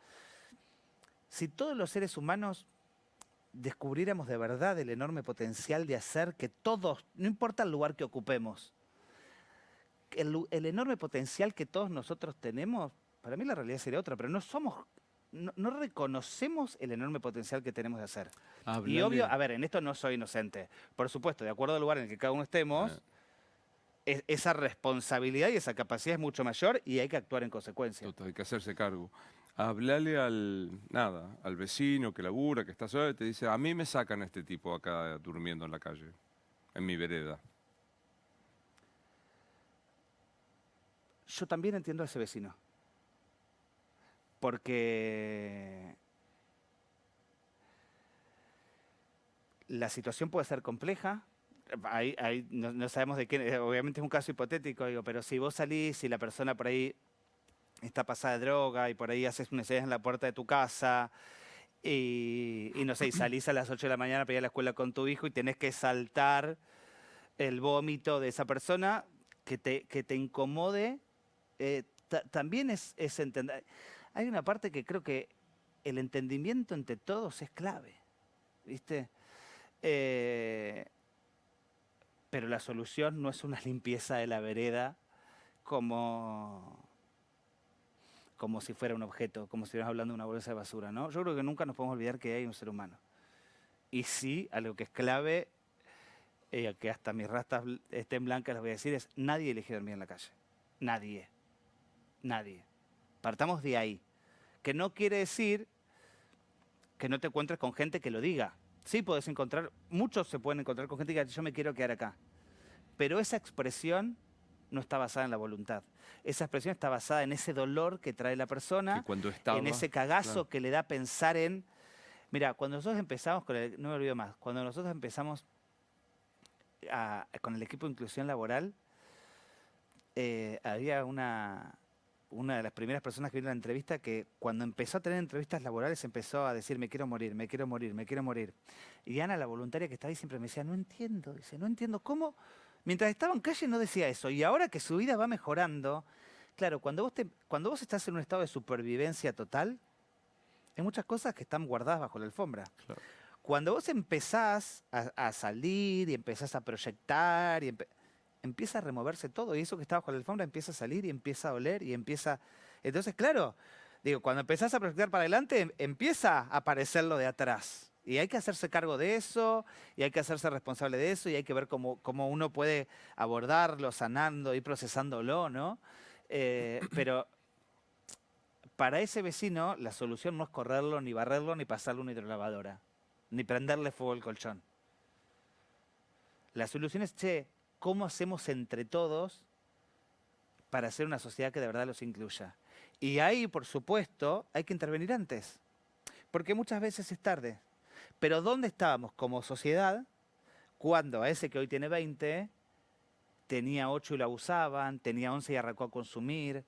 Si todos los seres humanos descubriéramos de verdad el enorme potencial de hacer que todos, no importa el lugar que ocupemos, el enorme potencial que todos nosotros tenemos, para mí la realidad sería otra, pero no reconocemos el enorme potencial que tenemos de hacer. Y obvio, a ver, en esto no soy inocente. Por supuesto, de acuerdo al lugar en el que cada uno estemos, esa responsabilidad y esa capacidad es mucho mayor y hay que actuar en consecuencia. Total, hay que hacerse cargo. Hablale al vecino que labura, que está solo, y te dice, a mí me sacan a este tipo acá durmiendo en la calle, en mi vereda. Yo también entiendo a ese vecino. Porque la situación puede ser compleja. Ahí no sabemos de qué, obviamente es un caso hipotético, digo, pero si vos salís y la persona por ahí está pasada de droga y por ahí haces una escena en la puerta de tu casa y no sé, y salís a las 8 de la mañana para ir a la escuela con tu hijo y tenés que saltar el vómito de esa persona que te incomode, también es entender. Hay una parte que creo que el entendimiento entre todos es clave, ¿viste? Pero la solución no es una limpieza de la vereda como si fuera un objeto, como si estuviéramos hablando de una bolsa de basura, ¿no? Yo creo que nunca nos podemos olvidar que hay un ser humano. Y sí, algo que es clave, que hasta mis rastas estén blancas, les voy a decir, es nadie elige dormir en la calle. Nadie. Nadie. Partamos de ahí. Que no quiere decir que no te encuentres con gente que lo diga. Sí, podés encontrar, muchos se pueden encontrar con gente que diga, yo me quiero quedar acá. Pero esa expresión no está basada en la voluntad. Esa expresión está basada en ese dolor que trae la persona, en ese cagazo que le da pensar en... Mira, cuando nosotros empezamos, no me olvido más, cuando nosotros empezamos con el equipo de inclusión laboral, había una de las primeras personas que vino a la entrevista que cuando empezó a tener entrevistas laborales empezó a decir, me quiero morir, me quiero morir, me quiero morir. Y Ana, la voluntaria que estaba ahí, siempre me decía, no entiendo, dice, no entiendo cómo... Mientras estaba en calle no decía eso, y ahora que su vida va mejorando, claro, cuando vos estás en un estado de supervivencia total, hay muchas cosas que están guardadas bajo la alfombra. Claro. Cuando vos empezás a salir y empezás a proyectar, empieza a removerse todo y eso que estaba bajo la alfombra empieza a salir y empieza a oler y empieza... Entonces, claro, digo, cuando empezás a proyectar para adelante, empieza a aparecer lo de atrás. Y hay que hacerse cargo de eso, y hay que hacerse responsable de eso, y hay que ver cómo uno puede abordarlo, sanando, y procesándolo, ¿no? Pero para ese vecino, la solución no es correrlo, ni barrerlo, ni pasarle una hidrolavadora, ni prenderle fuego al colchón. La solución es, che, ¿cómo hacemos entre todos para hacer una sociedad que de verdad los incluya? Y ahí, por supuesto, hay que intervenir antes, porque muchas veces es tarde. Pero ¿dónde estábamos como sociedad cuando a ese que hoy tiene 20 tenía 8 y lo abusaban, tenía 11 y arrancó a consumir,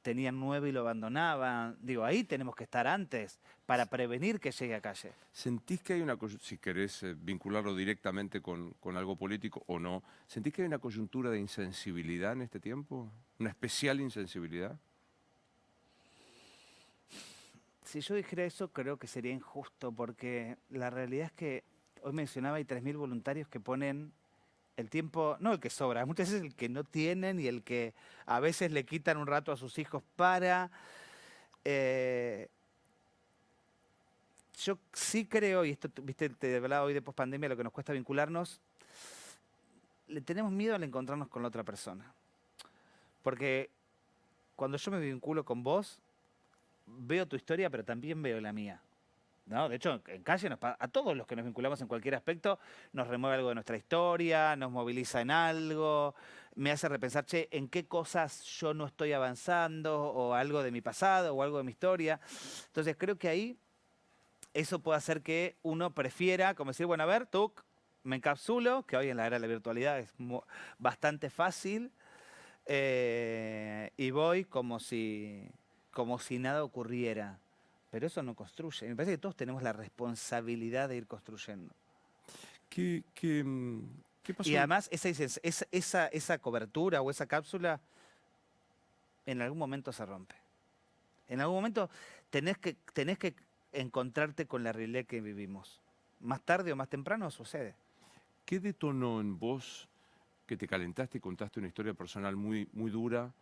tenía 9 y lo abandonaban? Digo, ahí tenemos que estar antes para prevenir que llegue a calle. ¿Sentís que hay una, si querés vincularlo directamente con algo político o no, ¿sentís que hay una coyuntura de insensibilidad en este tiempo? ¿Una especial insensibilidad? Si yo dijera eso, creo que sería injusto, porque la realidad es que hoy mencionaba, hay 3.000 voluntarios que ponen el tiempo, no el que sobra, muchas veces el que no tienen y el que a veces le quitan un rato a sus hijos para... yo sí creo, y esto, viste, te hablaba hoy de pospandemia, lo que nos cuesta vincularnos, le tenemos miedo al encontrarnos con la otra persona. Porque cuando yo me vinculo con vos, veo tu historia, pero también veo la mía. ¿No? De hecho, en calle a todos los que nos vinculamos en cualquier aspecto, nos remueve algo de nuestra historia, nos moviliza en algo, me hace repensar, che, en qué cosas yo no estoy avanzando, o algo de mi pasado, o algo de mi historia. Entonces creo que ahí eso puede hacer que uno prefiera, como decir, bueno, a ver, tú, me encapsulo, que hoy en la era de la virtualidad es bastante fácil, y voy como si nada ocurriera. Pero eso no construye. Me parece que todos tenemos la responsabilidad de ir construyendo. ¿Qué pasó? Y además esa cobertura o esa cápsula en algún momento se rompe. En algún momento tenés que encontrarte con la realidad que vivimos. Más tarde o más temprano sucede. ¿Qué detonó en vos que te calentaste y contaste una historia personal muy, muy dura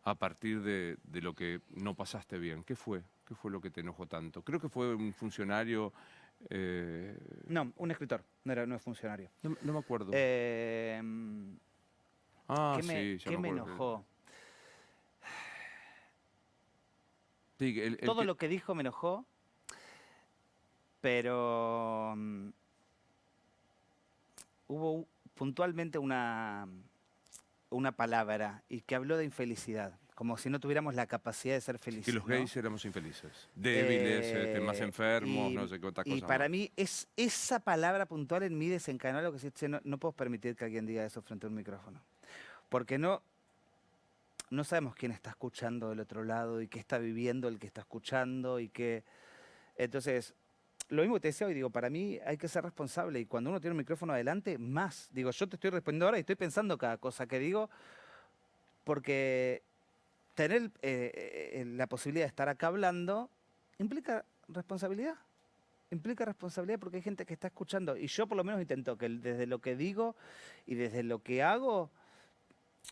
a partir de lo que no pasaste bien? ¿Qué fue? ¿Qué fue lo que te enojó tanto? Creo que fue un funcionario... No, un escritor, no es funcionario. No me acuerdo. ¿Qué sí, ya me me acuerdo. enojó? Sí, Todo lo que dijo me enojó, pero hubo puntualmente una palabra y que habló de infelicidad, como si no tuviéramos la capacidad de ser felices. Que los ¿no? gays éramos infelices, débiles, más enfermos, no sé qué otra cosa. Y para mí es esa palabra puntual en mí desencadenó lo que sí, no puedo permitir que alguien diga eso frente a un micrófono. Porque no sabemos quién está escuchando del otro lado y qué está viviendo el que está escuchando y qué... Entonces, lo mismo que te decía hoy, digo, para mí hay que ser responsable y cuando uno tiene un micrófono adelante, más. Digo, yo te estoy respondiendo ahora y estoy pensando cada cosa que digo porque tener la posibilidad de estar acá hablando implica responsabilidad. Implica responsabilidad porque hay gente que está escuchando y yo por lo menos intento que desde lo que digo y desde lo que hago,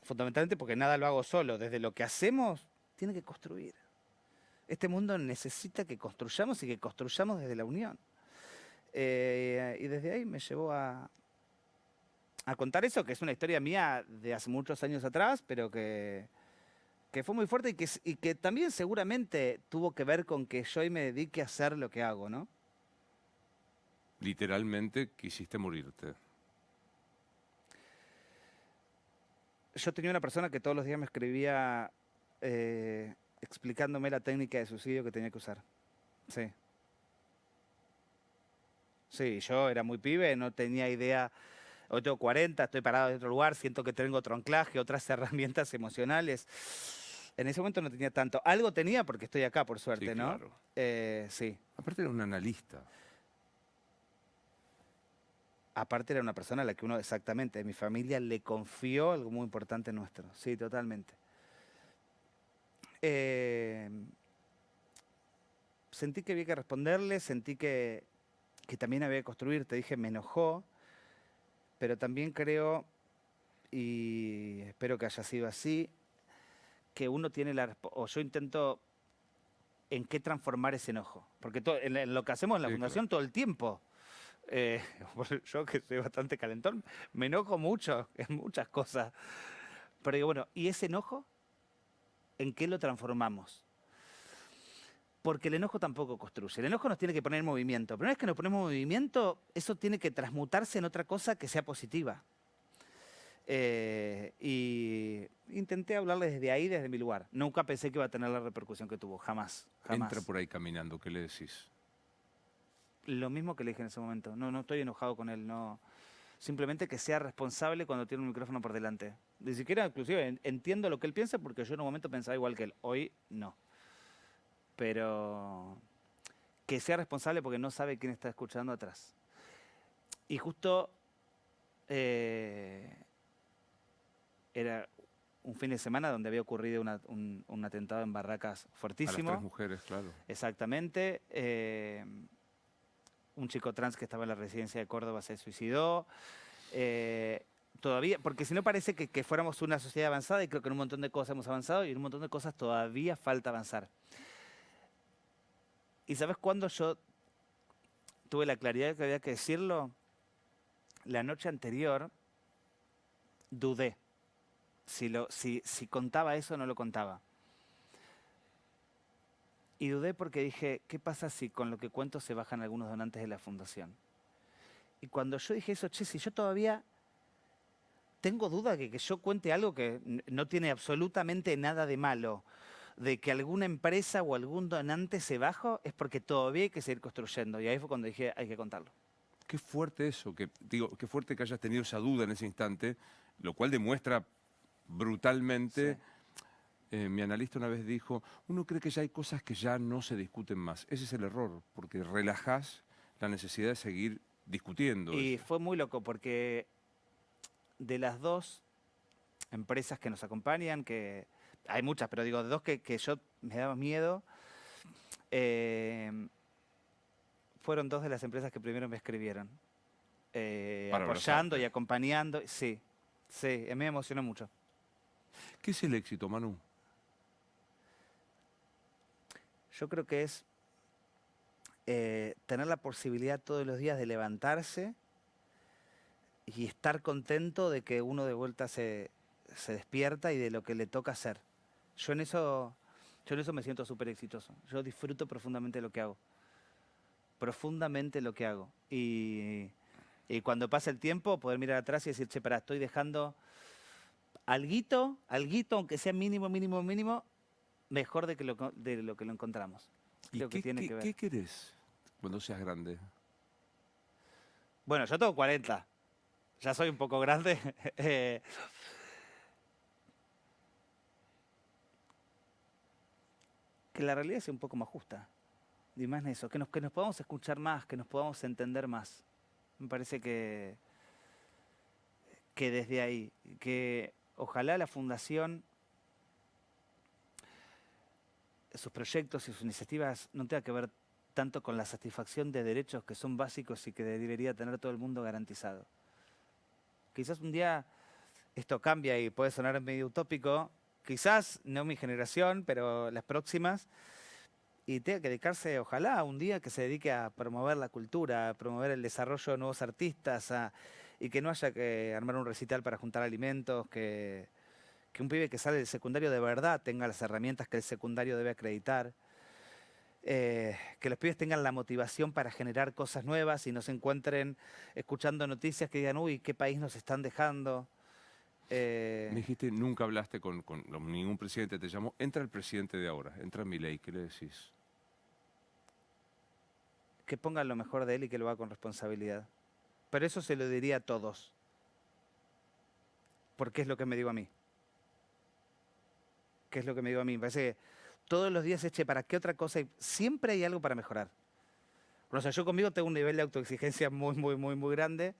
fundamentalmente porque nada lo hago solo, desde lo que hacemos, tiene que construir. Este mundo necesita que construyamos y que construyamos desde la unión. Y desde ahí me llevó a contar eso, que es una historia mía de hace muchos años atrás, pero que fue muy fuerte y que también seguramente tuvo que ver con que yo hoy me dedique a hacer lo que hago, ¿no? Literalmente quisiste morirte. Yo tenía una persona que todos los días me escribía explicándome la técnica de suicidio que tenía que usar. Sí. Sí, yo era muy pibe, no tenía idea. Hoy tengo 40, estoy parado en otro lugar, siento que tengo otro anclaje, otras herramientas emocionales. En ese momento no tenía tanto. Algo tenía porque estoy acá, por suerte, Sí, ¿no? claro. Sí. Aparte era un analista. Aparte era una persona a la que uno, exactamente, mi familia le confió algo muy importante nuestro. Sí, totalmente. Sentí que había que responderle, sentí que también había que construir, te dije, me enojó, pero también creo, y espero que haya sido así, que uno tiene o yo intento en qué transformar ese enojo. Porque en lo que hacemos en la Sí, fundación todo el tiempo, eh, yo que soy bastante calentón, me enojo mucho en muchas cosas. Pero digo, bueno, ¿y ese enojo en qué lo transformamos? Porque el enojo tampoco construye. El enojo nos tiene que poner en movimiento. Pero una vez que nos ponemos en movimiento, eso tiene que transmutarse en otra cosa que sea positiva. Y intenté hablarle desde ahí, desde mi lugar. Nunca pensé que iba a tener la repercusión que tuvo. Jamás, jamás. Entra por ahí caminando, ¿qué le decís? Lo mismo que le dije en ese momento. No, no estoy enojado con él, no. Simplemente que sea responsable cuando tiene un micrófono por delante. Ni siquiera, inclusive, entiendo lo que él piensa porque yo en un momento pensaba igual que él. Hoy, no. Pero que sea responsable porque no sabe quién está escuchando atrás. Y justo era un fin de semana donde había ocurrido un atentado en Barracas A fuertísimo. las 3 mujeres, claro. Exactamente. Un chico trans que estaba en la residencia de Córdoba se suicidó. Todavía, porque si no parece que fuéramos una sociedad avanzada, y creo que en un montón de cosas hemos avanzado y en un montón de cosas todavía falta avanzar. ¿Y sabes cuándo yo tuve la claridad de que había que decirlo? La noche anterior dudé si contaba eso o no lo contaba. Y dudé porque dije, ¿qué pasa si con lo que cuento se bajan algunos donantes de la fundación? Y cuando yo dije eso, che, si yo todavía tengo duda de que yo cuente algo que no tiene absolutamente nada de malo, de que alguna empresa o algún donante se bajó, es porque todavía hay que seguir construyendo. Y ahí fue cuando dije, hay que contarlo. Qué fuerte eso, qué fuerte que hayas tenido esa duda en ese instante, lo cual demuestra brutalmente. Sí. Mi analista una vez dijo, uno cree que ya hay cosas que ya no se discuten más. Ese es el error, porque relajás la necesidad de seguir discutiendo Y eso. fue muy loco porque de las dos empresas que nos acompañan, que hay muchas, pero digo, de dos que yo me daba miedo, fueron dos de las empresas que primero me escribieron, Para apoyando abrazarte. y acompañando. Sí, sí, me emocionó mucho. ¿Qué es el éxito, Manu? Yo creo que es tener la posibilidad todos los días de levantarse y estar contento de que uno de vuelta se despierta y de lo que le toca hacer. Yo en eso me siento súper exitoso. Yo disfruto profundamente lo que hago. Profundamente lo que hago. Y cuando pasa el tiempo, poder mirar atrás y decir, che, pará, estoy dejando alguito, aunque sea mínimo, mínimo, mínimo, mejor de lo que lo encontramos. ¿Y Creo que tiene que ver. qué querés cuando seas grande? Bueno, yo tengo 40. Ya soy un poco grande. Que la realidad sea un poco más justa. Y más en eso, que nos podamos escuchar más, que nos podamos entender más. Me parece que desde ahí, que ojalá la Fundación, sus proyectos y sus iniciativas no tenga que ver tanto con la satisfacción de derechos que son básicos y que debería tener todo el mundo garantizado. Quizás un día esto cambia y puede sonar medio utópico, quizás no mi generación, pero las próximas, y tenga que dedicarse, ojalá, un día que se dedique a promover la cultura, a promover el desarrollo de nuevos artistas, y que no haya que armar un recital para juntar alimentos, que un pibe que sale del secundario de verdad tenga las herramientas que el secundario debe acreditar, que los pibes tengan la motivación para generar cosas nuevas y no se encuentren escuchando noticias que digan, uy, ¿qué país nos están dejando? Me dijiste, nunca hablaste con ningún presidente, te llamó. Entra el presidente de ahora, entra Milei, ¿qué le decís? Que pongan lo mejor de él y que lo haga con responsabilidad. Pero eso se lo diría a todos. Porque es lo que me digo a mí. ¿Qué es lo que me digo a mí? Me parece que todos los días eche para qué otra cosa. Siempre hay algo para mejorar. O sea, yo conmigo tengo un nivel de autoexigencia muy, muy, muy, muy grande.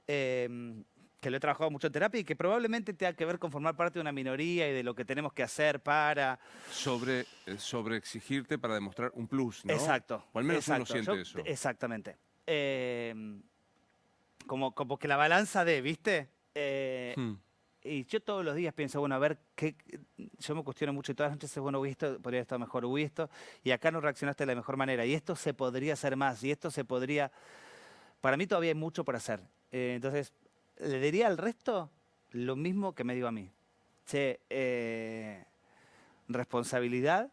Que lo he trabajado mucho en terapia y que probablemente tenga que ver con formar parte de una minoría y de lo que tenemos que hacer para... Sobre exigirte para demostrar un plus, ¿no? Exacto. O al menos uno exacto. siente eso. Exactamente. Como que la balanza de, ¿viste? y yo todos los días pienso, bueno, a ver, yo me cuestiono mucho y todas las noches, bueno, uy, esto podría estar mejor, uy, esto, y acá no reaccionaste de la mejor manera, y esto se podría hacer más, y esto se podría... Para mí todavía hay mucho por hacer. Entonces, le diría al resto lo mismo que me digo a mí. Che, responsabilidad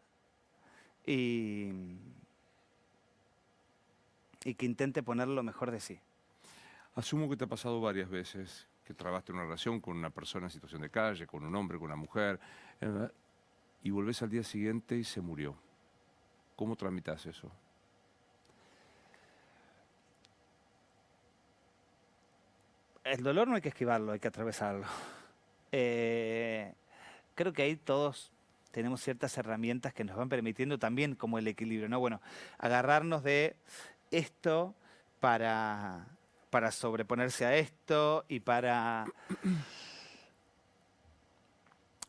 y, y que intente poner lo mejor de sí. Asumo que te ha pasado varias veces que trabaste en una relación con una persona en situación de calle, con un hombre, con una mujer, y volvés al día siguiente y se murió. ¿Cómo tramitas eso? El dolor no hay que esquivarlo, hay que atravesarlo. Creo que ahí todos tenemos ciertas herramientas que nos van permitiendo también como el equilibrio, ¿no? Bueno, agarrarnos de esto para sobreponerse a esto y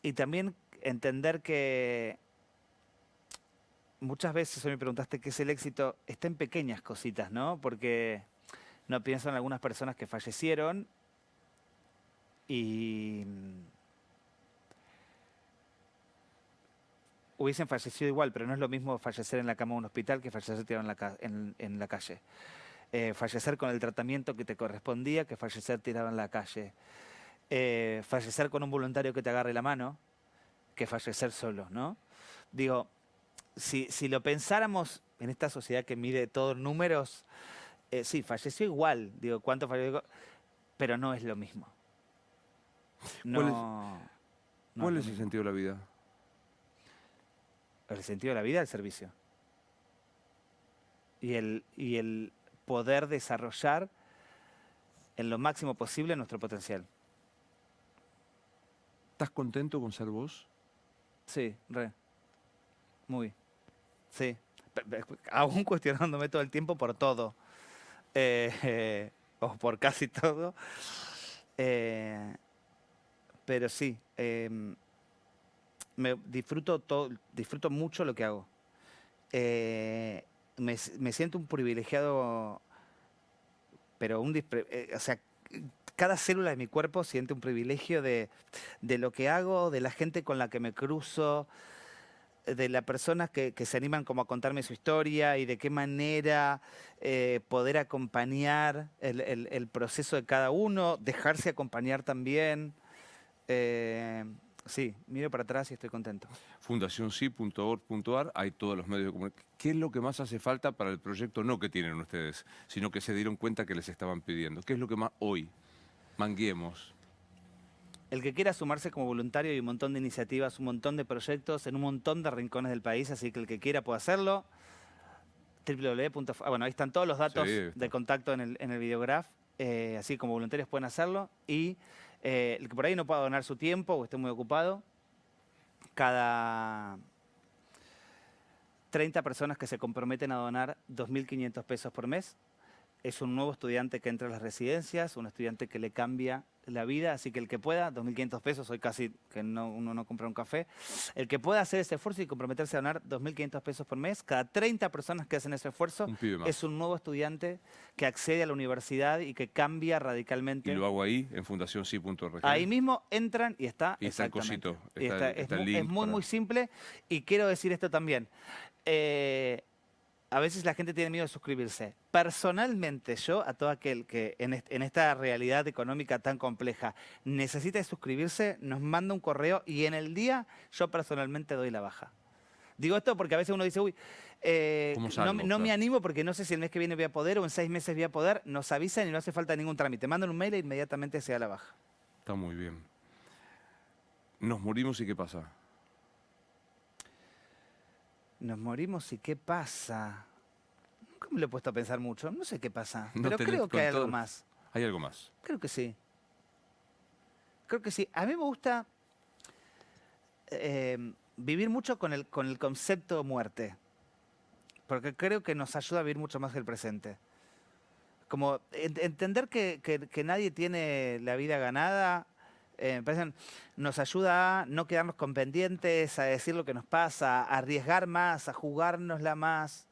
y también entender que muchas veces, hoy me preguntaste qué es el éxito, está en pequeñas cositas, ¿no? Porque no pienso en algunas personas que fallecieron y hubiesen fallecido igual, pero no es lo mismo fallecer en la cama de un hospital que fallecer tirado en la calle. Fallecer con el tratamiento que te correspondía que fallecer tirado en la calle. Fallecer con un voluntario que te agarre la mano que fallecer solo, ¿no? Digo, si lo pensáramos en esta sociedad que mide todos números, sí, falleció igual, digo, ¿cuánto falleció? Pero no es lo mismo. No, no ¿Cuál lo es el mismo. sentido de la vida? El sentido de la vida, el servicio. Y el poder desarrollar en lo máximo posible nuestro potencial. ¿Estás contento con ser vos? Sí, muy. Sí. Aún cuestionándome todo el tiempo por todo. O por casi todo. Pero sí. Disfruto mucho lo que hago. Me siento un privilegiado, pero o sea, cada célula de mi cuerpo siente un privilegio de lo que hago, de la gente con la que me cruzo, de las personas que se animan como a contarme su historia y de qué manera poder acompañar el proceso de cada uno, dejarse acompañar también. Sí, miro para atrás y estoy contento. fundacionsi.org.ar, hay todos los medios de comunicación. ¿Qué es lo que más hace falta para el proyecto? No que tienen ustedes, sino que se dieron cuenta que les estaban pidiendo. ¿Qué es lo que más hoy? Manguemos. El que quiera sumarse como voluntario, hay un montón de iniciativas, un montón de proyectos en un montón de rincones del país, así que el que quiera puede hacerlo. Bueno, ahí están todos los datos Sí, de está. contacto en el videograph, así como voluntarios pueden hacerlo. Y el que por ahí no pueda donar su tiempo o esté muy ocupado, cada 30 personas que se comprometen a donar 2.500 pesos por mes. Es un nuevo estudiante que entra a las residencias, un estudiante que le cambia la vida, así que el que pueda, 2.500 pesos, hoy casi que uno no compra un café, el que pueda hacer ese esfuerzo y comprometerse a donar 2.500 pesos por mes, cada 30 personas que hacen ese esfuerzo, Un pibe más. es un nuevo estudiante que accede a la universidad y que cambia radicalmente. Y lo hago ahí, en fundacionsi.org. Ahí mismo entran y está, Y está el exactamente. cosito, Y está el link es muy, para- muy simple. Y quiero decir esto también. A veces la gente tiene miedo de suscribirse. Personalmente, yo, a todo aquel que en esta realidad económica tan compleja necesita suscribirse, nos manda un correo y en el día yo personalmente doy la baja. Digo esto porque a veces uno dice, uy, ¿Cómo no, salgo, no claro? me animo porque no sé si el mes que viene voy a poder o en 6 meses voy a poder. Nos avisan y no hace falta ningún trámite. Mandan un mail e inmediatamente se da la baja. Está muy bien. Nos morimos y ¿qué pasa? Nos morimos y ¿qué pasa? Nunca me lo he puesto a pensar mucho. No sé qué pasa, No pero tenés creo que hay algo control. más. Hay algo más. Creo que sí. Creo que sí. A mí me gusta vivir mucho con el concepto muerte, porque creo que nos ayuda a vivir mucho más que el presente. Como entender que nadie tiene la vida ganada, me parece, nos ayuda a no quedarnos con pendientes, a decir lo que nos pasa, a arriesgar más, a jugárnosla más.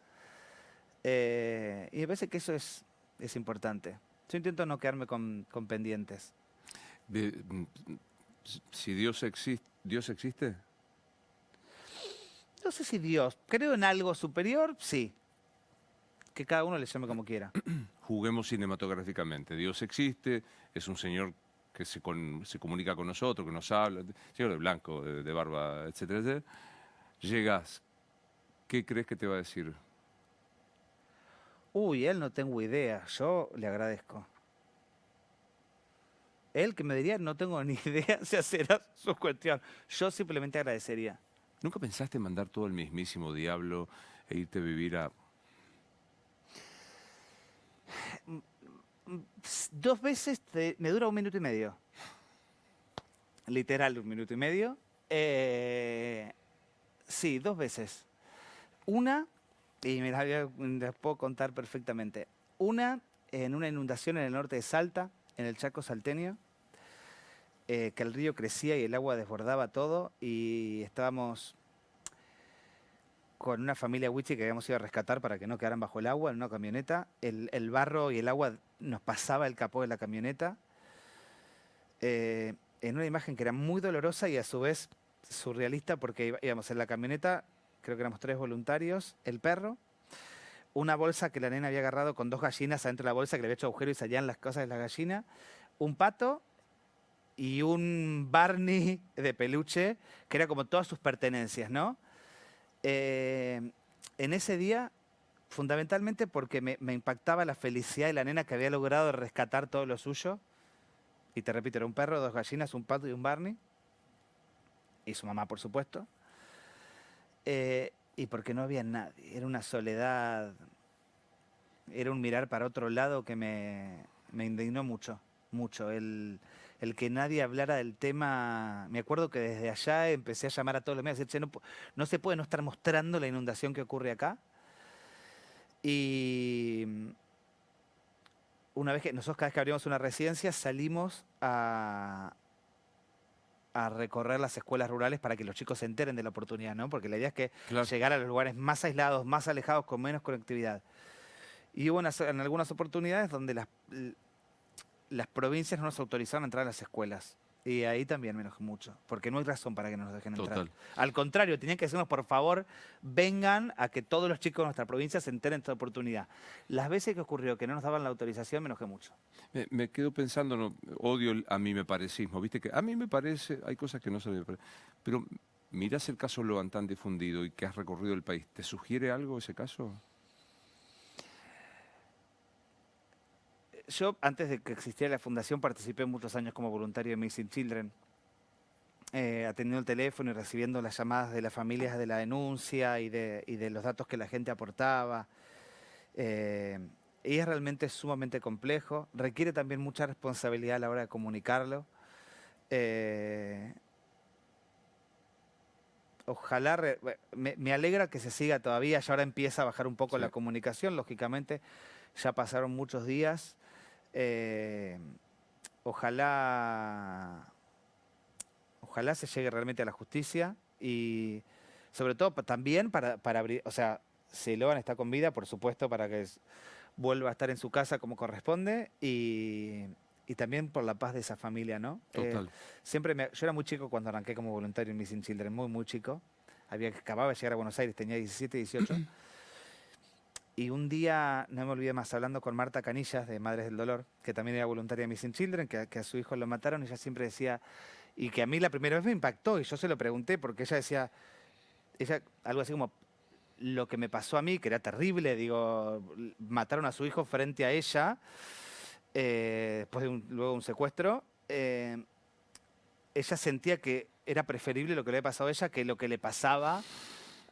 Y me parece que eso es importante. Yo intento no quedarme con pendientes. Si ¿Dios existe? No sé si Dios, creo en algo superior, sí. Que cada uno le llame como quiera. Juguemos cinematográficamente. Dios existe, es un señor que se comunica con nosotros, que nos habla, señor de blanco, de barba, etcétera, etcétera. Llegás, ¿qué crees que te va a decir? Uy, él no tengo idea, yo le agradezco. Él que me diría, no tengo ni idea, se será su cuestión. Yo simplemente agradecería. ¿Nunca pensaste en mandar todo el mismísimo diablo e irte a vivir a... 2 veces me dura 1 minuto y medio. Literal, 1 minuto y medio. Sí, 2 veces. Una, y las puedo contar perfectamente. Una, en una inundación en el norte de Salta, en el Chaco salteño, que el río crecía y el agua desbordaba todo, y estábamos con una familia wichi que habíamos ido a rescatar para que no quedaran bajo el agua en una camioneta. El barro y el agua nos pasaba el capó de la camioneta. En una imagen que era muy dolorosa y a su vez surrealista, porque íbamos en la camioneta, creo que éramos 3 voluntarios, el perro, una bolsa que la nena había agarrado con 2 gallinas adentro de la bolsa que le había hecho agujero y salían las cosas de la gallina, un pato y un Barney de peluche, que era como todas sus pertenencias, ¿no? En ese día, fundamentalmente porque me impactaba la felicidad de la nena que había logrado rescatar todo lo suyo. Y te repito, era un perro, 2 gallinas, un pato y un Barney. Y su mamá, por supuesto. Y porque no había nadie. Era una soledad. Era un mirar para otro lado que me indignó mucho. Mucho. El que nadie hablara del tema. Me acuerdo que desde allá empecé a llamar a todos los medios. A decir, che, no se puede no estar mostrando la inundación que ocurre acá. Y una vez que nosotros cada vez que abrimos una residencia salimos a recorrer las escuelas rurales para que los chicos se enteren de la oportunidad, ¿no? Porque la idea es que Claro. llegar a los lugares más aislados, más alejados, con menos conectividad. Y hubo en algunas oportunidades donde las provincias no nos autorizaron a entrar a las escuelas. Y ahí también me enojé mucho, porque no hay razón para que no nos dejen entrar. Total. Al contrario, tenían que decirnos, por favor, vengan a que todos los chicos de nuestra provincia se enteren de esta oportunidad. Las veces que ocurrió que no nos daban la autorización, me enojé mucho. Me quedo pensando, no, odio a mí me parecismo, viste que a mí me parece, hay cosas que no se me parecen, pero mirás el caso Loan tan difundido y que has recorrido el país, ¿te sugiere algo ese caso? Yo, antes de que existiera la fundación, participé muchos años como voluntario de Missing Children, atendiendo el teléfono y recibiendo las llamadas de las familias de la denuncia y de los datos que la gente aportaba. Y es realmente sumamente complejo, requiere también mucha responsabilidad a la hora de comunicarlo. Ojalá, me alegra que se siga todavía, ya ahora empieza a bajar un poco Sí. la comunicación, lógicamente, ya pasaron muchos días. Ojalá se llegue realmente a la justicia y sobre todo también para abrir, o sea, si Loan está con vida, por supuesto, para que vuelva a estar en su casa como corresponde y también por la paz de esa familia, ¿no? Total. Yo era muy chico cuando arranqué como voluntario en Missing Children, muy, muy chico. Acababa de llegar a Buenos Aires, tenía 17, 18. Y un día, no me olvidé más, hablando con Marta Canillas, de Madres del Dolor, que también era voluntaria de Missing Children, que a su hijo lo mataron, ella siempre decía, y que a mí la primera vez me impactó, y yo se lo pregunté, porque ella decía, algo así como, lo que me pasó a mí, que era terrible, digo, mataron a su hijo frente a ella, después de luego un secuestro, ella sentía que era preferible lo que le había pasado a ella que lo que le pasaba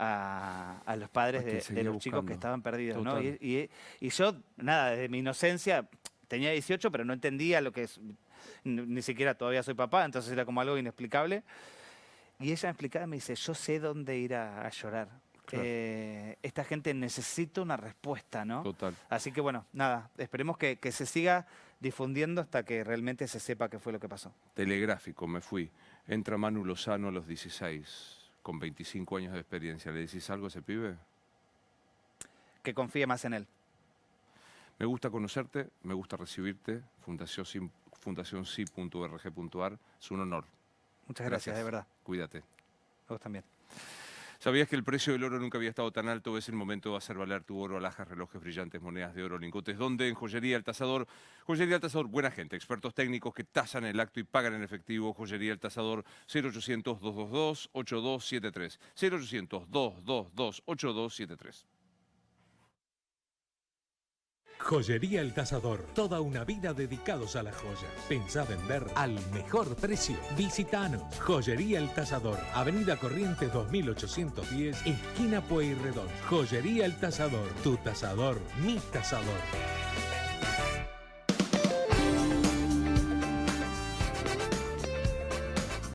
a los padres A quien de seguía los chicos que buscando. estaban perdidos, ¿no? Total. Y yo, nada, desde mi inocencia, tenía 18, pero no entendía lo que es, ni siquiera todavía soy papá, entonces era como algo inexplicable. Y ella me explicaba, me dice, yo sé dónde ir a llorar. Claro. Esta gente necesita una respuesta, ¿no? Total. Así que bueno, nada, esperemos que se siga difundiendo hasta que realmente se sepa qué fue lo que pasó. Telegráfico, me fui. Entra Manu Lozano a los 16, con 25 años de experiencia. ¿Le decís algo a ese pibe? Que confíe más en él. Me gusta conocerte, me gusta recibirte. Fundación.org.ar, es un honor. Muchas gracias, de verdad. Cuídate. A vos también. ¿Sabías que el precio del oro nunca había estado tan alto? Es el momento de hacer valer tu oro, alhajas, relojes brillantes, monedas de oro, lingotes. ¿Dónde? En Joyería El Tasador. Joyería El Tasador, buena gente, expertos técnicos que tasan el acto y pagan en efectivo. Joyería El Tasador, 0800-222-8273. 0800-222-8273. Joyería El Tasador, toda una vida dedicados a las joyas. Pensá vender al mejor precio. Visitanos. Joyería El Tasador, Avenida Corrientes 2810, esquina Pueyrredón. Joyería El Tasador, tu tasador, mi tasador.